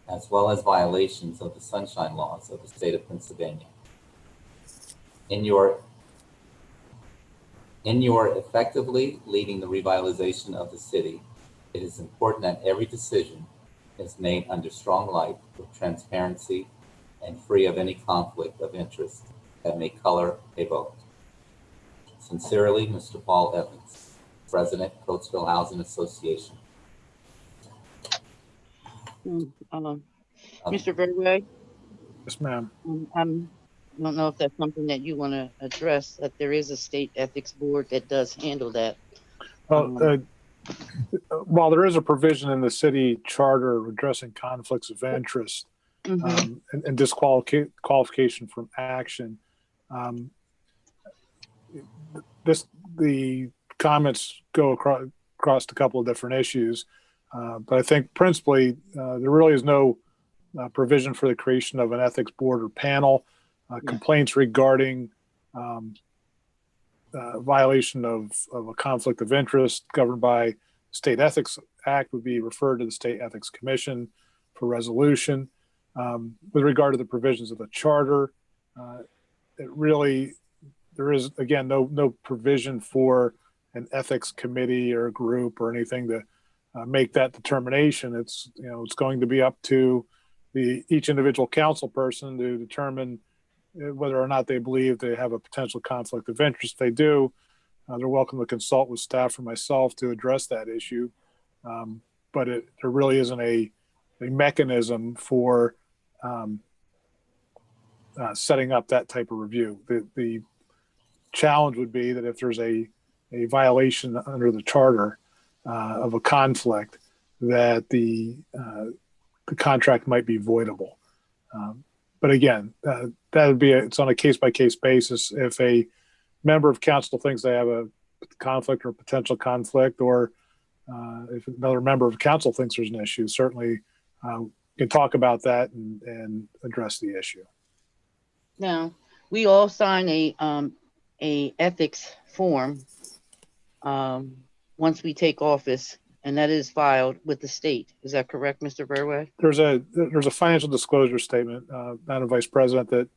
as well as violations of the sunshine laws of the state of Pennsylvania. In your In your effectively leading the revitalization of the city, it is important that every decision is made under strong light, with transparency, and free of any conflict of interest that may color a vote. Sincerely, Mr. Paul Evans, President, Coatesville Housing Association. Mr. Verway, Yes, ma'am. I don't know if that's something that you want to address, that there is a state ethics board that does handle that. Well, while there is a provision in the city charter addressing conflicts of interest and disqualification from action, the comments go across a couple of different issues, but I think principally there really is no provision for the creation of an ethics board or panel. Complaints regarding violation of a conflict of interest governed by State Ethics Act would be referred to the State Ethics Commission for resolution. With regard to the provisions of the charter, there is, again, no provision for an ethics committee or group or anything to make that determination. It's going to be up to each individual council person to determine whether or not they believe they have a potential conflict of interest. If they do, they're welcome to consult with staff or myself to address that issue. But there really isn't a mechanism for setting up that type of review. The challenge would be that if there's a violation under the charter of a conflict, that the contract might be voidable. But again, that would be it's on a case-by-case basis. If a member of council thinks they have a conflict or potential conflict, or if another member of council thinks there's an issue, certainly can talk about that and address the issue. Now, we all sign a ethics form once we take office, and that is filed with the state. Is that correct, Mr. Verway? There's a financial disclosure statement, Madam Vice President, that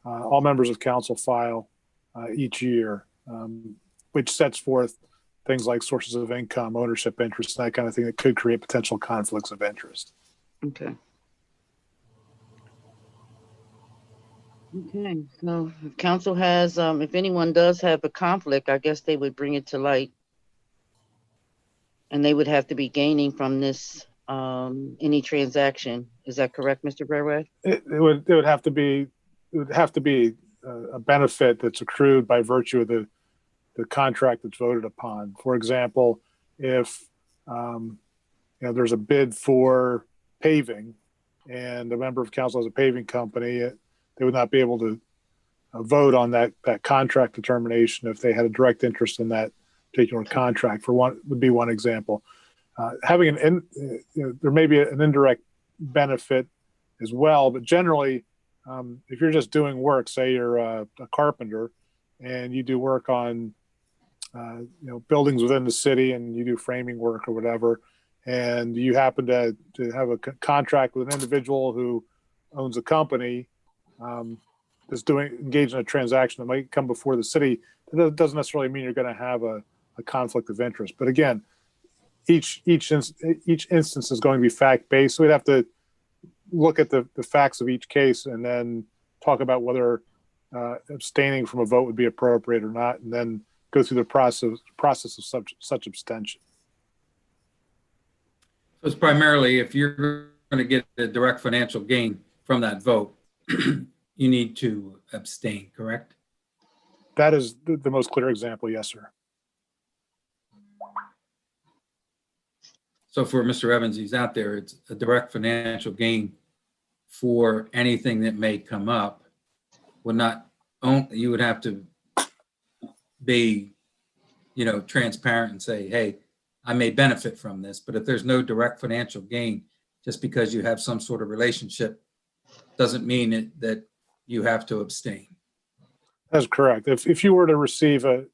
all members of council file each year, which sets forth things like sources of income, ownership interests, that kind of thing that could create potential conflicts of interest. Okay. Okay, so if council has, if anyone does have a conflict, I guess they would bring it to light. And they would have to be gaining from this, any transaction. Is that correct, Mr. Verway? It would have to be a benefit that's accrued by virtue of the contract that's voted upon. For example, if there's a bid for paving and a member of council has a paving company, they would not be able to vote on that contract determination if they had a direct interest in that particular contract. Would be one example. Having there may be an indirect benefit as well, but generally, if you're just doing work, say you're a carpenter and you do work on buildings within the city and you do framing work or whatever, and you happen to have a contract with an individual who owns a company that's engaged in a transaction that might come before the city, that doesn't necessarily mean you're going to have a conflict of interest. But again, each instance is going to be fact-based. So we'd have to look at the facts of each case and then talk about whether abstaining from a vote would be appropriate or not, and then go through the process of such abstention. So it's primarily if you're going to get a direct financial gain from that vote, you need to abstain, correct? That is the most clear example, yes, sir. So for Mr. Evans, he's out there, it's a direct financial gain for anything that may come up. You would have to be, transparent and say, hey, I may benefit from this, but if there's no direct financial gain, just because you have some sort of relationship, doesn't mean that you have to abstain. That's correct. If you were to receive you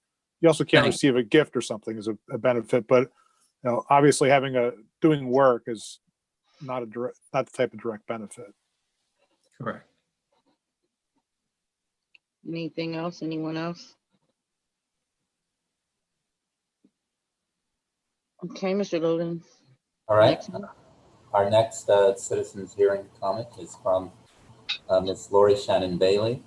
also can't receive a gift or something as a benefit, but obviously doing work is not the type of direct benefit. Correct. Anything else? Anyone else? Okay, Mr. Logan. All right. Next one. Our next citizens hearing comment is from Ms. Lori Shannon Bailey,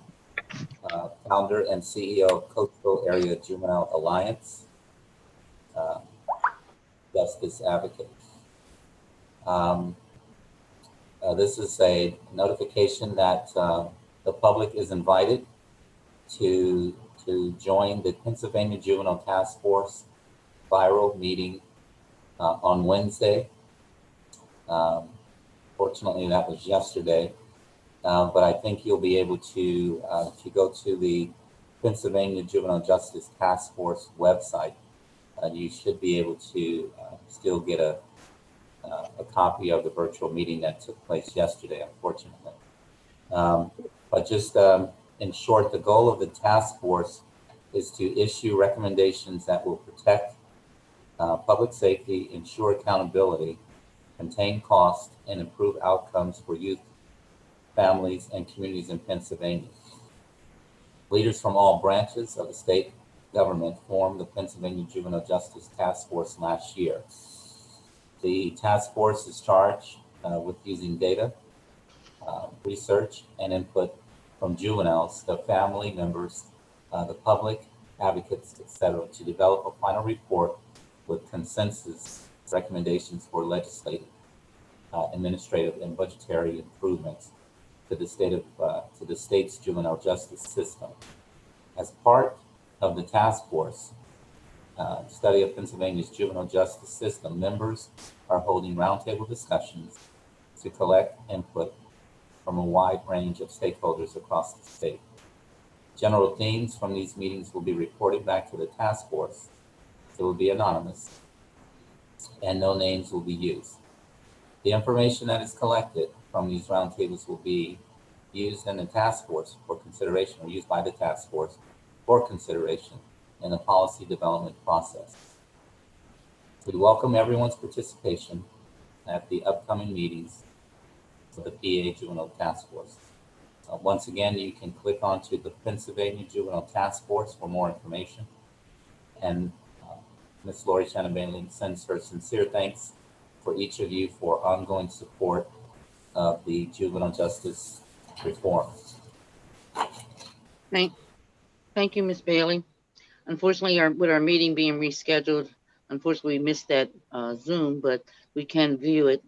founder and CEO of Coatesville Area Juvenile Alliance, Justice Advocate. This is a notification that the public is invited to join the Pennsylvania Juvenile Task Force viral meeting on Wednesday. Fortunately, that was yesterday, but I think you'll be able to, if you go to the Pennsylvania Juvenile Justice Task Force website, you should be able to still get a copy of the virtual meeting that took place yesterday, unfortunately. But just in short, the goal of the task force is to issue recommendations that will protect public safety, ensure accountability, contain costs, and improve outcomes for youth, families, and communities in Pennsylvania. Leaders from all branches of the state government formed the Pennsylvania Juvenile Justice Task Force last year. The task force is charged with using data, research, and input from juveniles, the family members, the public, advocates, etc., to develop a final report with consensus recommendations for legislative, administrative, and budgetary improvements to the state's juvenile justice system. As part of the task force study of Pennsylvania's juvenile justice system, members are holding roundtable discussions to collect input from a wide range of stakeholders across the state. General themes from these meetings will be reported back to the task force. It will be anonymous, and no names will be used. The information that is collected from these roundtables will be used in the task force for consideration, or used by the task force for consideration in the policy development process. We welcome everyone's participation at the upcoming meetings of the PA Juvenile Task Force. Once again, you can click onto the Pennsylvania Juvenile Task Force for more information. And Ms. Lori Shannon Bailey sends her sincere thanks for each of you for ongoing support of the juvenile justice reform. Thank you, Ms. Bailey. Unfortunately, with our meeting being rescheduled, unfortunately, we missed that Zoom, but we can view it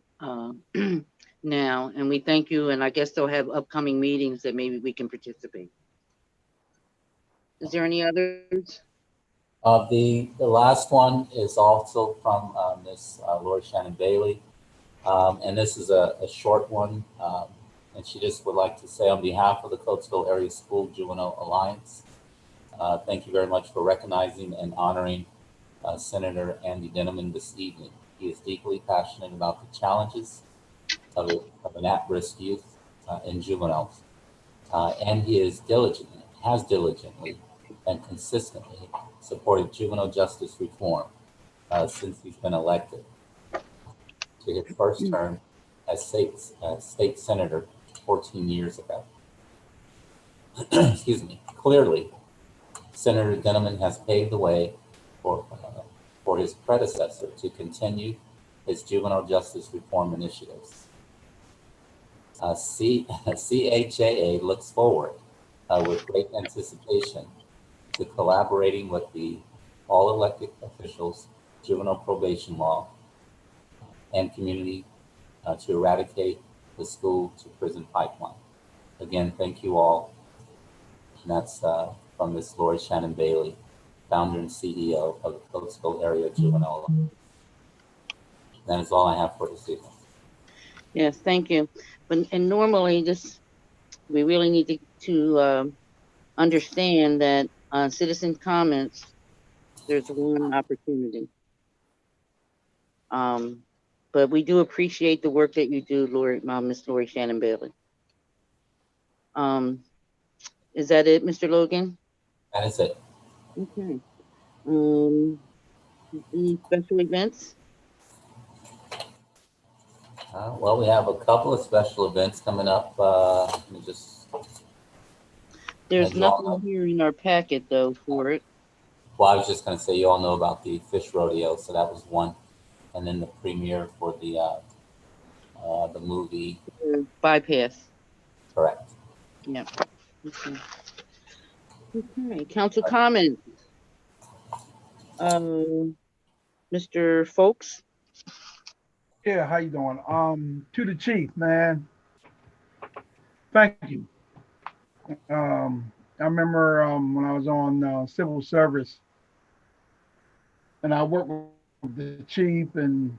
now. And we thank you. And I guess they'll have upcoming meetings that maybe we can participate. Is there any others? The last one is also from Ms. Lori Shannon Bailey. And this is a short one. And she just would like to say, on behalf of the Coatesville Area School Juvenile Alliance, thank you very much for recognizing and honoring Senator Andy Dinniman this evening. He is deeply passionate about the challenges of an at-risk youth and juveniles. And he has diligently and consistently supported juvenile justice reform since he's been elected to his first term as state senator 14 years ago. Excuse me. Clearly, Senator Dinniman has paved the way for his predecessor to continue his juvenile justice reform initiatives. CHAA looks forward with great anticipation to collaborating with all elected officials, juvenile probation law, and community to eradicate the school to prison pipeline. Again, thank you all. And that's from Ms. Lori Shannon Bailey, founder and CEO of the Coatesville Area Juvenile Alliance. That is all I have for this evening. Yes, thank you. And normally we really need to understand that on citizen comments, there's one opportunity. But we do appreciate the work that you do, Ms. Lori Shannon Bailey. Is that it, Mr. Logan? That is it. Okay. Any special events? Well, we have a couple of special events coming up. Let me just. There's nothing here in our packet, though, for it. Well, I was just going to say, you all know about the fish rodeo, so that was one. and then the premiere for the movie. Bypass. Correct. Yeah. Okay. Okay, council comment. Mr. Folks? Yeah, how you doing? To the chief, man. Thank you. I remember when I was on civil service, and I worked with the chief and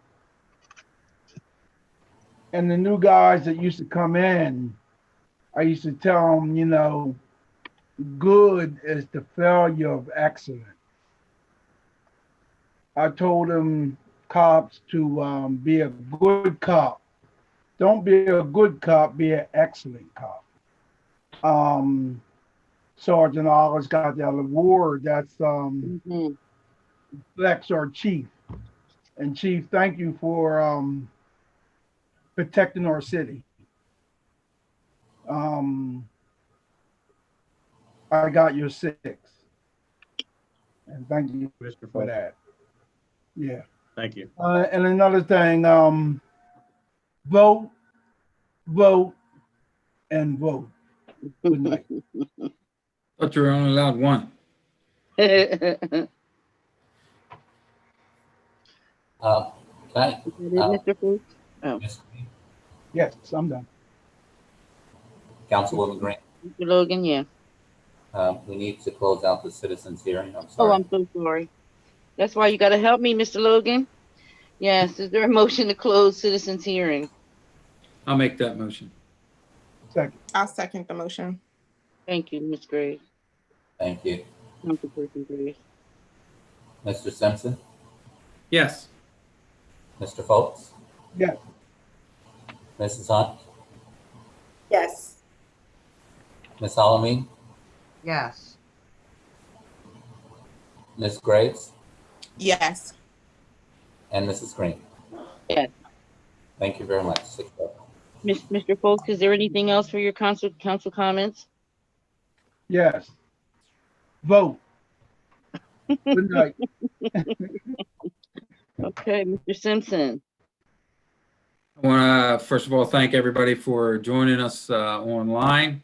the new guys that used to come in. I used to tell them, you know, good is the failure of excellent. I told them cops to be a good cop. Don't be a good cop, be an excellent cop. Sergeant Oliver's got that award. That's Flex, our chief. And chief, thank you for protecting our city. I got your 6. And thank you Mr. for Folks. that. Yeah. Thank you. And another thing, vote, vote, and vote. Good night. Thought you were only allowed one. Can I, Mr. Folks? Oh, Ms. Green, Yes, I'm done. Councilwoman Green, Mr. Logan, yeah. we need to close out the citizens hearing. I'm Oh, sorry. I'm so sorry. That's why you gotta help me, Mr. Logan. Yes, is there a motion to close citizens hearing? I'll make that motion. Second. I'll second the motion. Thank you, Ms. Graves. Thank you. Councilperson Graves. Mr. Simpson, Yes. Mr. Folks, Yes. Mrs. Hunt, Yes. Ms. Alamin, Yes. Ms. Graves, Yes. and Mrs. Green. Yes. Thank you very much. Mr. Folks, is there anything else for your council comments? Yes. Vote. Good night. Okay, Mr. Simpson. I want to, first of all, thank everybody for joining us online.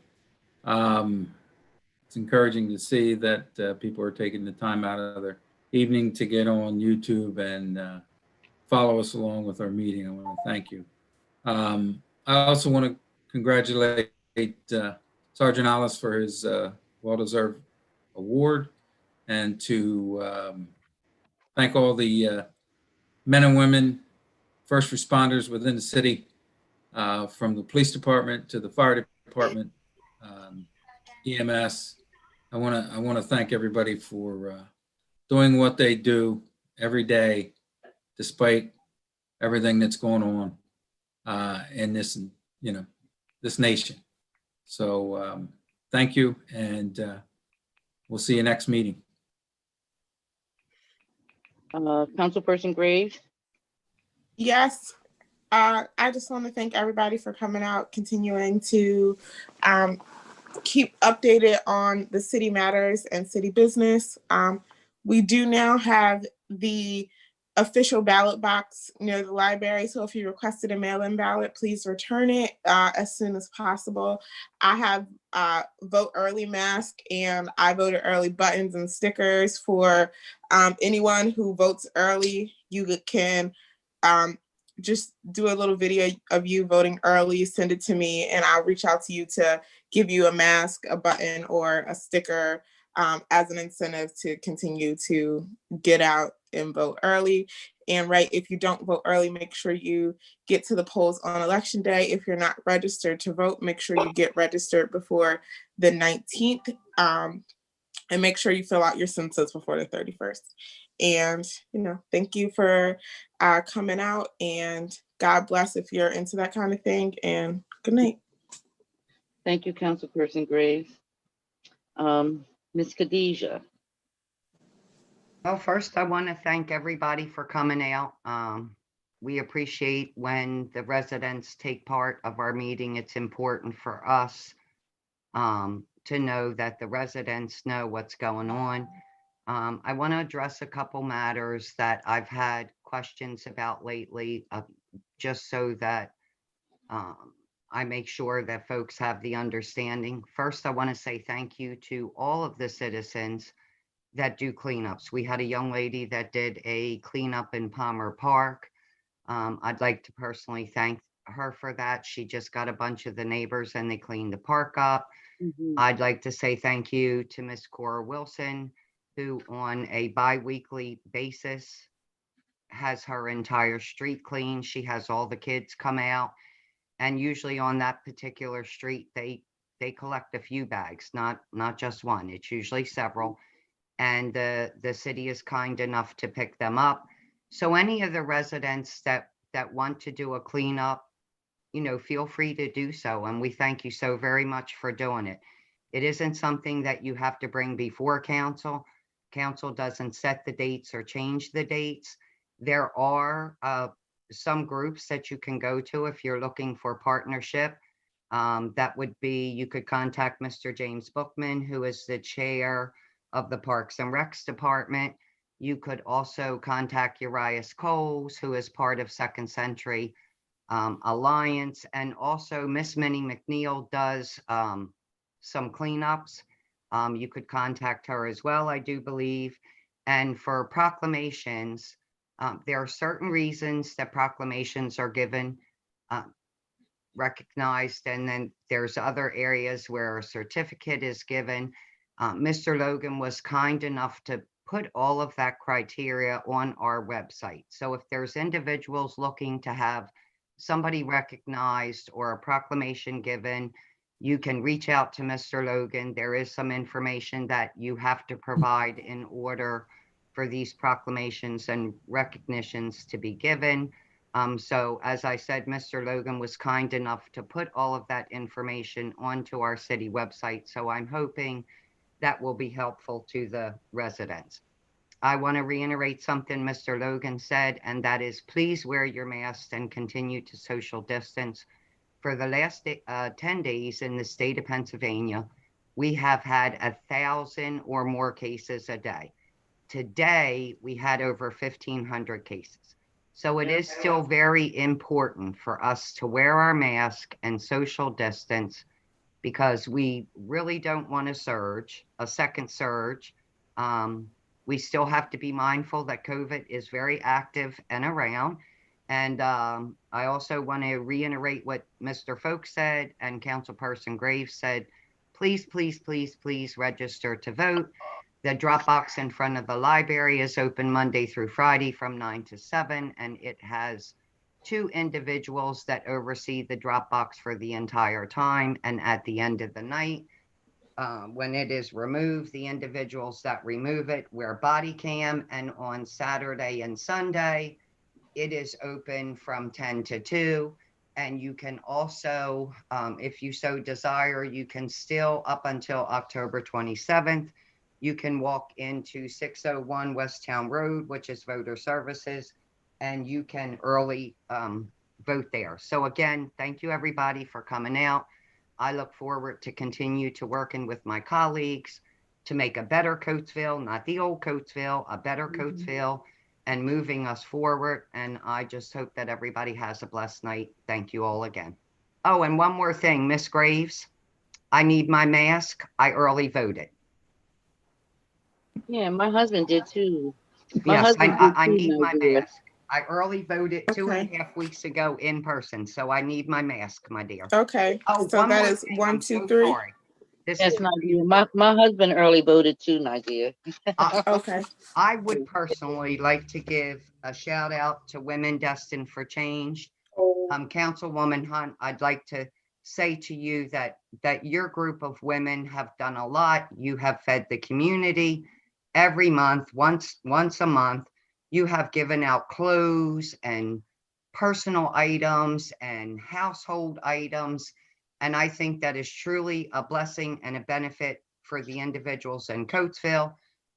It's encouraging to see that people are taking the time out of their evening to get on YouTube and follow us along with our meeting. I want to thank you. I also want to congratulate Sergeant Alice for his well-deserved award, and to thank all the men and women, first responders within the city, from the police department to the fire department, EMS. I want to thank everybody for doing what they do every day, despite everything that's going on in this, this nation. So thank you, and we'll see you next meeting. Councilperson Graves. Yes. I just want to thank everybody for coming out, continuing to keep updated on the city matters and city business. We do now have the official ballot box near the library. So if you requested a mail-in ballot, please return it as soon as possible. I have vote early mask and I voted early buttons and stickers for anyone who votes early. You can just do a little video of you voting early, send it to me, and I'll reach out to you to give you a mask, a button, or a sticker as an incentive to continue to get out and vote early. And right, if you don't vote early, make sure you get to the polls on election day. If you're not registered to vote, make sure you get registered before the 19th, and make sure you fill out your census before the 31st. And, thank you for coming out, and God bless if you're into that kind of thing, and good night. Thank you, Councilperson Graves. Ms. Khadijah. Well, first, I want to thank everybody for coming out. We appreciate when the residents take part of our meeting. It's important for us to know that the residents know what's going on. I want to address a couple matters that I've had questions about lately, just so that I make sure that folks have the understanding. First, I want to say thank you to all of the citizens that do cleanups. We had a young lady that did a cleanup in Palmer Park. I'd like to personally thank her for that. She just got a bunch of the neighbors and they cleaned the park up. I'd like to say thank you to Miss Cora Wilson, who on a bi-weekly basis has her entire street clean. She has all the kids come out. And usually on that particular street, they collect a few bags, not just one. It's usually several. And the city is kind enough to pick them up. So any of the residents that want to do a cleanup, feel free to do so. And we thank you so very much for doing it. It isn't something that you have to bring before council. Council doesn't set the dates or change the dates. There are some groups that you can go to if you're looking for partnership. That would be, you could contact Mr. James Bookman, who is the chair of the Parks and Recs Department. You could also contact Urias Coles, who is part of Second Century Alliance. And also Miss Minnie McNeil does some cleanups. You could contact her as well, I do believe. And for proclamations, there are certain reasons that proclamations are given, recognized, and then there's other areas where a certificate is given. Mr. Logan was kind enough to put all of that criteria on our website. So if there's individuals looking to have somebody recognized or a proclamation given, you can reach out to Mr. Logan. There is some information that you have to provide in order for these proclamations and recognitions to be given. So as I said, Mr. Logan was kind enough to put all of that information onto our city website. So I'm hoping that will be helpful to the residents. I want to reiterate something Mr. Logan said, and that is please wear your masks and continue to social distance. For the last 10 days in the state of Pennsylvania, we have had 1,000 or more cases a day. Today, we had over 1,500 cases. So it is still very important for us to wear our mask and social distance, because we really don't want a second surge. We still have to be mindful that COVID is very active and around. And I also want to reiterate what Mr. Folk said and Councilperson Graves said. Please, please, please, please register to vote. The drop box in front of the library is open Monday through Friday from 9 to 7, and it has 2 individuals that oversee the drop box for the entire time. And at the end of the night, when it is removed, the individuals that remove it wear body cam. And on Saturday and Sunday, it is open from 10 to 2. And you can also, if you so desire, you can still up until October 27th, you can walk into 601 West Town Road, which is voter services, and you can early vote there. So again, thank you everybody for coming out. I look forward to continue to working with my colleagues to make a better Coatesville, not the old Coatesville, a better Coatesville, and moving us forward. And I just hope that everybody has a blessed night. Thank you all again. Oh, and one more thing, Miss Graves, I need my mask. I early voted. Yeah, my husband did too. Yes, I too, need my dear. mask. I early voted Okay. 2.5 weeks ago in person, so I need my mask, my dear. Okay, Oh, so one that more is thing. 1, I'm 2, so 3. sorry. This Yes, is Nadia. My husband early voted too, Nadia. Okay, I would personally like to give a shout out to Women Destined for Change. Councilwoman Hunt, I'd like to say to you that your group of women have done a lot. You have fed the community every month, once a month. You have given out clothes and personal items and household items. And I think that is truly a blessing and a benefit for the individuals in Coatesville.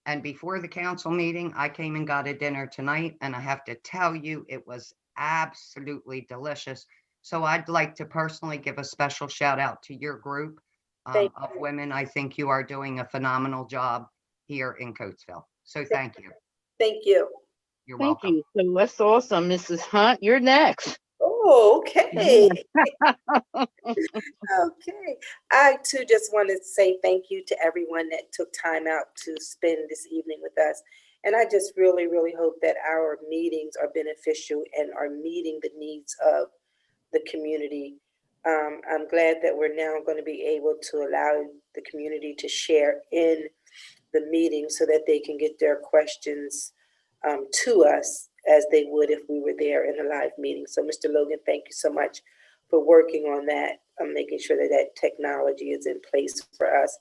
And before the council meeting, I came and got a dinner tonight, and I have to tell you, it was absolutely delicious. So I'd like to personally give a special shout out to your group of women. I think you are doing a phenomenal job here in Coatesville. So thank you. Thank you. You're Thank welcome. you. So that's awesome, Mrs. Hunt. You're next. Oh, okay. Okay. I too just want to say thank you to everyone that took time out to spend this evening with us. And I just really, really hope that our meetings are beneficial and are meeting the needs of the community. I'm glad that we're now going to be able to allow the community to share in the meeting so that they can get their questions to us as they would if we were there in a live meeting. So Mr. Logan, thank you so much for working on that, making sure that that technology is in place for us.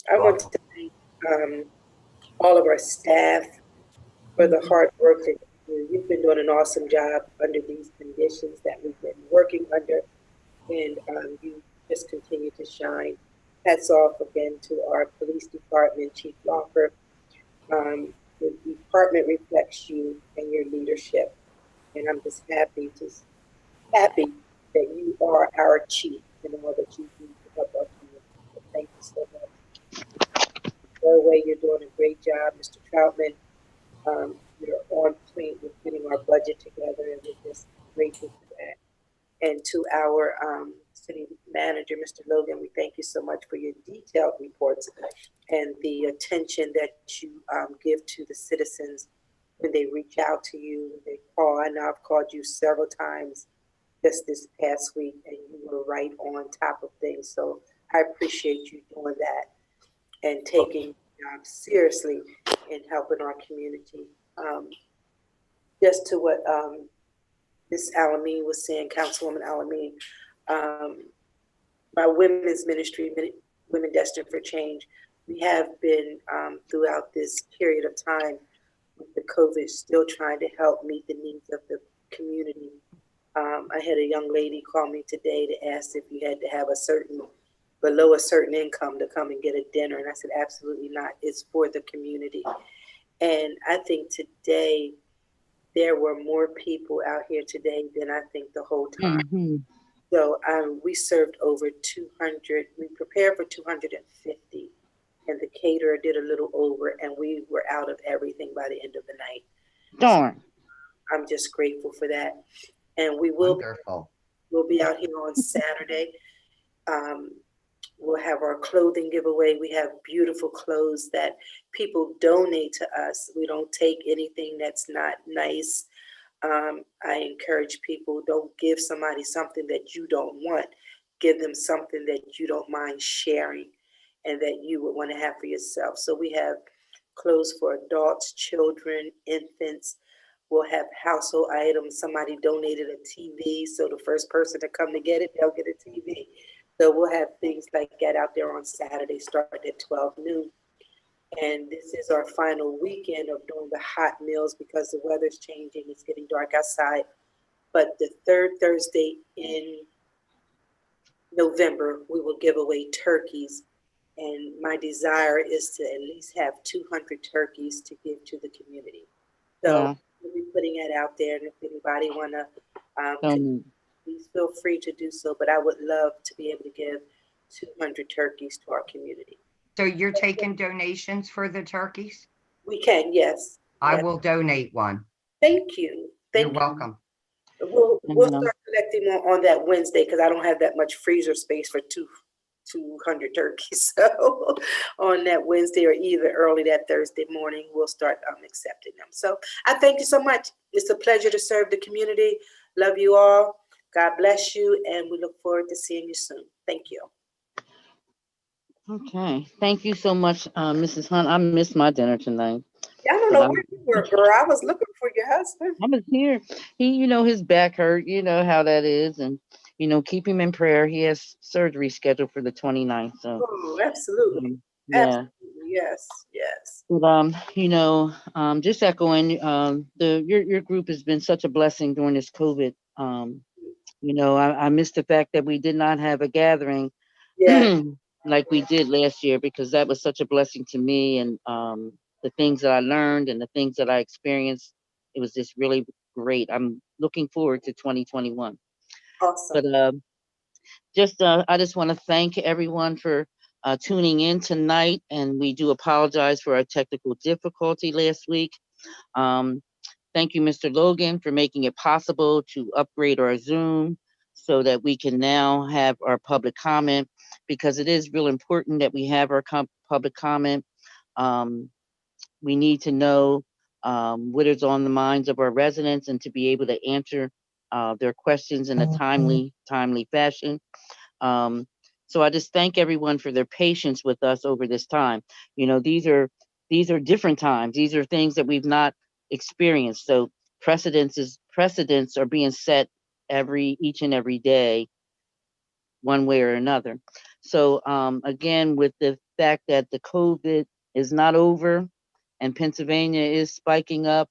I want to thank all of our staff for the hard work that you've been doing an awesome job under these conditions that we've been working under, and you just continue to shine. Hats off again to our police department, Chief Locker. The department reflects you and your leadership, and I'm just happy that you are our chief and all that you do to help our community. So thank you so much. By the way, you're doing a great job, Mr. Troutman. You're on point with getting our budget together, and we're just grateful for that. And to our city manager, Mr. Logan, we thank you so much for your detailed reports and the attention that you give to the citizens when they reach out to you, when they call. I know I've called you several times just this past week, and you were right on top of things. So I appreciate you doing that and taking seriously in helping our community. Just to what Ms. Alameen was saying, Councilwoman Alameen, my women's ministry, Women Destined for Change, we have been throughout this period of time with the COVID still trying to help meet the needs of the community. I had a young lady call me today to ask if you had to have below a certain income to come and get a dinner. And I said, absolutely not. It's for the community. And I think today there were more people out here today than I think the whole time. Mm-hmm. So we served over 200. We prepared for 250. And the caterer did a little over, and we were out of everything by the end of the night. Darn. So I'm just grateful for that. And we will we'll be out here on Saturday. We'll have our clothing giveaway. We have beautiful clothes that people donate to us. We don't take anything that's not nice. I encourage people, don't give somebody something that you don't want. Give them something that you don't mind sharing and that you would want to have for yourself. So we have clothes for adults, children, infants. We'll have household items. Somebody donated a TV, so the first person to come to get it, they'll get a TV. So we'll have things like that out there on Saturday, starting at 12 noon. And this is our final weekend of doing the hot meals because the weather's changing. It's getting dark outside. But the third Thursday in November, we will give away turkeys. And my desire is to at least have 200 turkeys to give to the community. So we'll be putting that out there. And if anybody want to, please feel free to do so. But I would love to be able to give 200 turkeys to our community. So you're taking donations for the turkeys? We can, yes. I will donate one. Thank you. You're welcome. We'll start collecting on that Wednesday because I don't have that much freezer space for 200 turkeys. So on that Wednesday or either early that Thursday morning, we'll start accepting them. So I thank you so much. It's a pleasure to serve the community. Love you all. God bless you. And we look forward to seeing you soon. Thank you. Okay. Thank you so much, Mrs. Hunt. I missed my dinner tonight. Yeah, I don't know where you were, girl. I was looking for your husband. I was here. He, his back hurt. You know how that is. And, keep him in prayer. He has surgery scheduled for the 29th. So. Oh, absolutely. Yeah. Absolutely. Yes. Yes. But, just echoing, your group has been such a blessing during this COVID. I missed the fact that we did not have a gathering. Yeah. Like we did last year, because that was such a blessing to me, and the things that I learned and the things that I experienced, it was just really great. I'm looking forward to 2021. Awesome. But I just want to thank everyone for tuning in tonight, and we do apologize for our technical difficulty last week. Thank you, Mr. Logan, for making it possible to upgrade our Zoom so that we can now have our public comment, because it is real important that we have our public comment. We need to know what is on the minds of our residents and to be able to answer their questions in a timely fashion. So I just thank everyone for their patience with us over this time. You know, these are different times. These are things that we've not experienced. So precedents are being set each and every day, one way or another. So again, with the fact that the COVID is not over and Pennsylvania is spiking up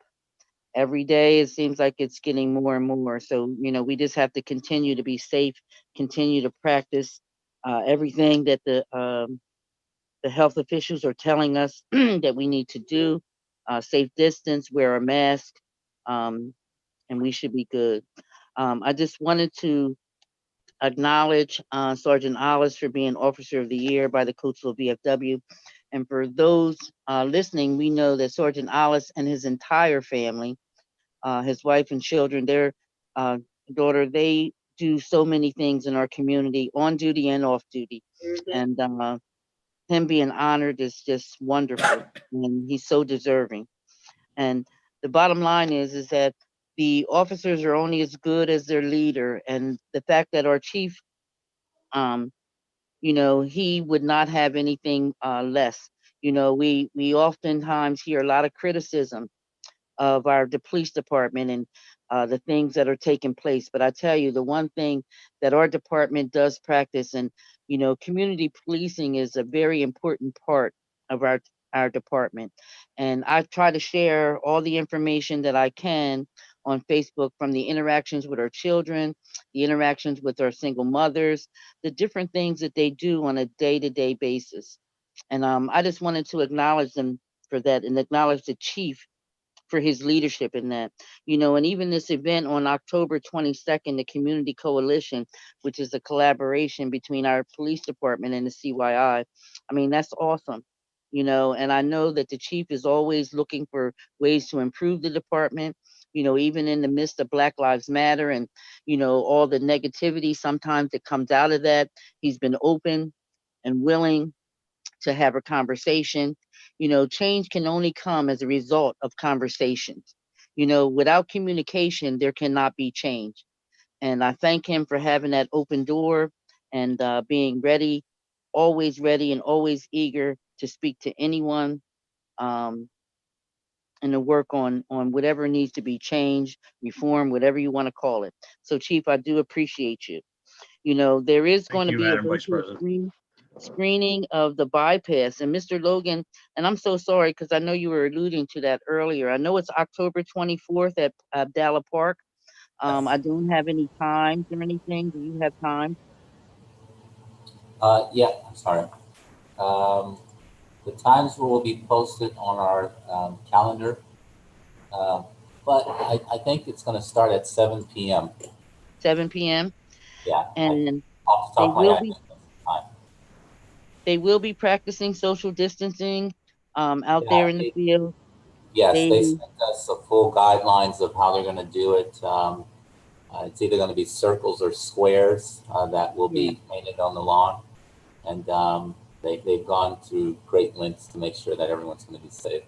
every day, it seems like it's getting more and more. So, you know, we just have to continue to be safe, continue to practice everything that the health officials are telling us that we need to do. Safe distance, wear a mask, and we should be good. I just wanted to acknowledge Sergeant Ollis for being Officer of the Year by the Coatesville VFW. And for those listening, we know that Sergeant Ollis and his entire family, his wife and children, their daughter, they do so many things in our community, on duty and off duty. And him being honored is just wonderful, and he's so deserving. And the bottom line is that the officers are only as good as their leader, and the fact that our chief, you know, he would not have anything less. You know, we oftentimes hear a lot of criticism of the police department and the things that are taking place. But I tell you, the one thing that our department does practice, and, you know, community policing is a very important part of our department. And I try to share all the information that I can on Facebook, from the interactions with our children, the interactions with our single mothers, the different things that they do on a day-to-day basis. And I just wanted to acknowledge them for that, and acknowledge the chief for his leadership in that. You know, and even this event on October 22nd, the Community Coalition, which is a collaboration between our police department and the CYI. I mean, that's awesome. You know, and I know that the chief is always looking for ways to improve the department, you know, even in the midst of Black Lives Matter and, you know, all the negativity sometimes that comes out of that. He's been open and willing to have a conversation. You know, change can only come as a result of conversations. You know, without communication, there cannot be change. And I thank him for having that open door and being ready and always eager to speak to anyone and to work on whatever needs to be changed, reform, whatever you want to call it. So, Chief, I do appreciate you. You know, there is going to you, be a Madam Vice virtual President. screening of the bypass. And Mr. Logan, and I'm so sorry because I know you were alluding to that earlier. I know it's October 24th at Abdallah Park. I don't have any times or anything. Do you have time? Yeah, I'm sorry. The times will be posted on our calendar, but I think it's going to start at 7 p.m. 7 p.m. Yeah, And off the top of my head, time. They will be practicing social distancing out Yeah, there in the field. Yes, they sent us the full guidelines of how they're going to do it. It's either going to be circles or squares that will be painted on the lawn. And they've gone through great lengths to make sure that everyone's going to be safe.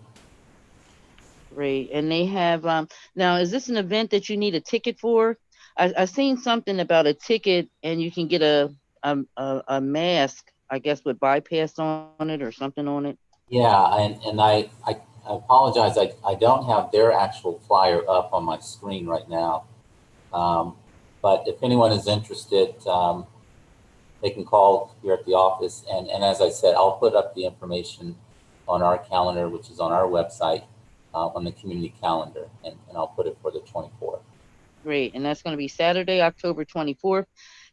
Great. And they have, now, is this an event that you need a ticket for? I've seen something about a ticket and you can get a mask, I guess, with bypass on it or something on it. Yeah, and I apologize. I don't have their actual flyer up on my screen right now. But if anyone is interested, they can call here at the office. And as I said, I'll put up the information on our calendar, which is on our website, on the community calendar, and I'll put it for the 24th. Great. And that's going to be Saturday, October 24th.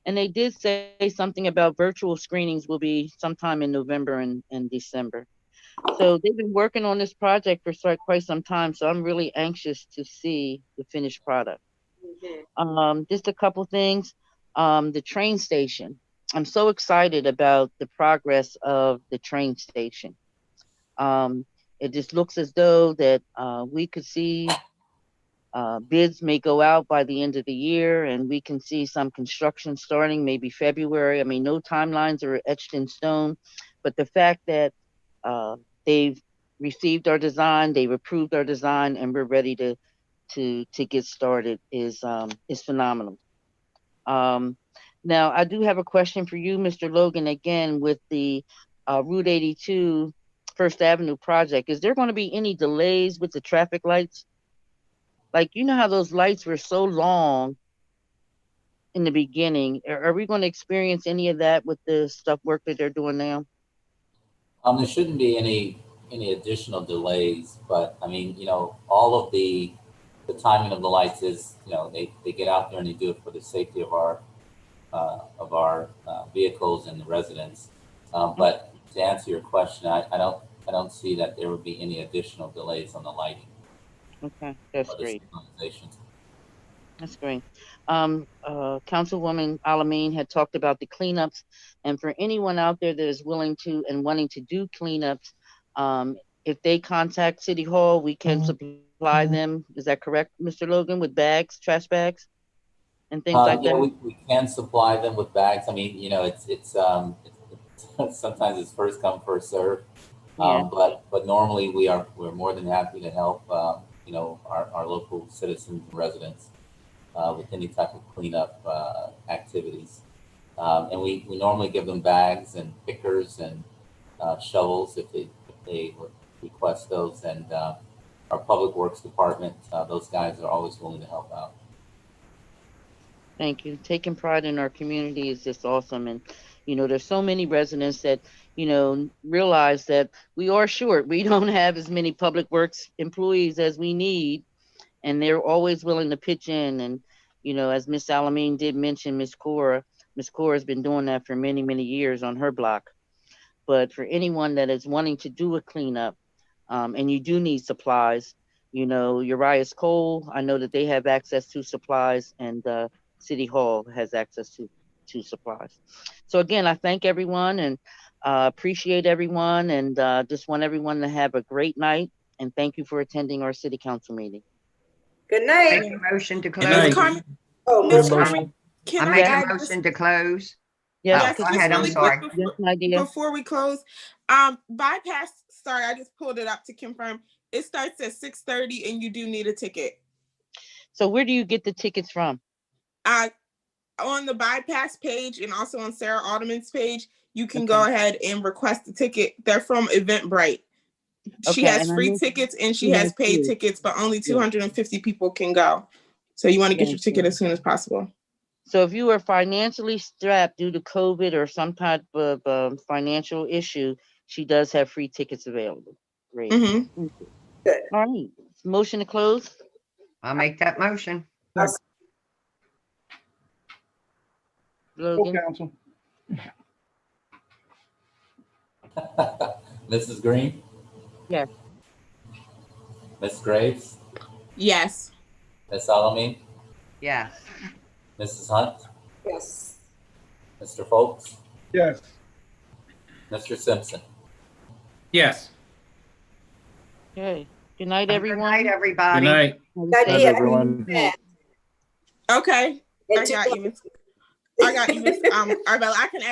And they did say something about virtual screenings will be sometime in November and December. So they've been working on this project for quite some time. So I'm really anxious to see the finished product. Just a couple things. The train station. I'm so excited about the progress of the train station. It just looks as though that we could see bids may go out by the end of the year and we can see some construction starting maybe February. I mean, no timelines are etched in stone, but the fact that they've received our design, they've approved our design, and we're ready to get started is phenomenal. Now, I do have a question for you, Mr. Logan, again, with the Route 82 First Avenue project. Is there going to be any delays with the traffic lights? Like, you know how those lights were so long in the beginning? Are we going to experience any of that with the work that they're doing now? There shouldn't be any additional delays, but I mean, you know, all of the timing of the lights is, you know, they get out there and they do it for the safety of our vehicles and the residents. But to answer your question, I don't see that there would be any additional delays on the lighting. Okay, that's great. Signalization. That's great. Councilwoman Alameen had talked about the cleanups, and for anyone out there that is willing to and wanting to do cleanups, if they contact City Hall, we can supply them. Is that correct, Mr. Logan, with bags, trash bags, and things like Yeah, that? we can supply them with bags. I mean, you know, it's sometimes it's first come, first serve. Yeah. But normally we're more than happy to help you know, our local citizens and residents with any type of cleanup activities. And we normally give them bags and pickers and shovels if they request those. And our Public Works Department, those guys are always willing to help out. Thank you. Taking pride in our community is just awesome. And, you know, there's so many residents that, you know, realize that we are short. We don't have as many public works employees as we need. And they're always willing to pitch in. And, you know, as Miss Alameen did mention, Miss Cora has been doing that for many, many years on her block. But for anyone that is wanting to do a cleanup, and you do need supplies, you know, Uriah's Coal, I know that they have access to supplies, and City Hall has access to supplies. So again, I thank everyone and appreciate everyone, and just want everyone to have a great night. And thank you for attending our City Council meeting. Good night. Make a motion to Good night. close. Oh, Ms. Ms. Carmen, I can I make a add motion to close. Yes, Oh, Yes, go just ahead, I'm really sorry. quick yes, my dear. before we close, bypass, sorry, I just pulled it up to confirm. It starts at 6:30 and you do need a ticket. So where do you get the tickets from? On the bypass page and also on Sarah Alderman's page, you can go ahead and request a ticket. They're from Eventbrite. She Okay, has and I free know tickets and she she has has paid free. tickets, but only 250 people can go. So you want to get your Thank ticket you. as soon as possible. So if you are financially strapped due to COVID or some type of financial issue, she does have free tickets available. Great. Mhm. Thank you. Good. All right. Motion to close. I'll make that motion. Go, Logan. council. Mrs. Green? Yes. Ms. Graves? Yes. Ms. Alameen? Yes. Mrs. Hunt? Yes. Mr. Folks? Yes. Mr. Simpson? Yes. Okay. Good night, Good everyone. night, Good everybody. night. Have a Good safe night, everyone. Okay. And I got you. I got you, Miss Arbella. I can actually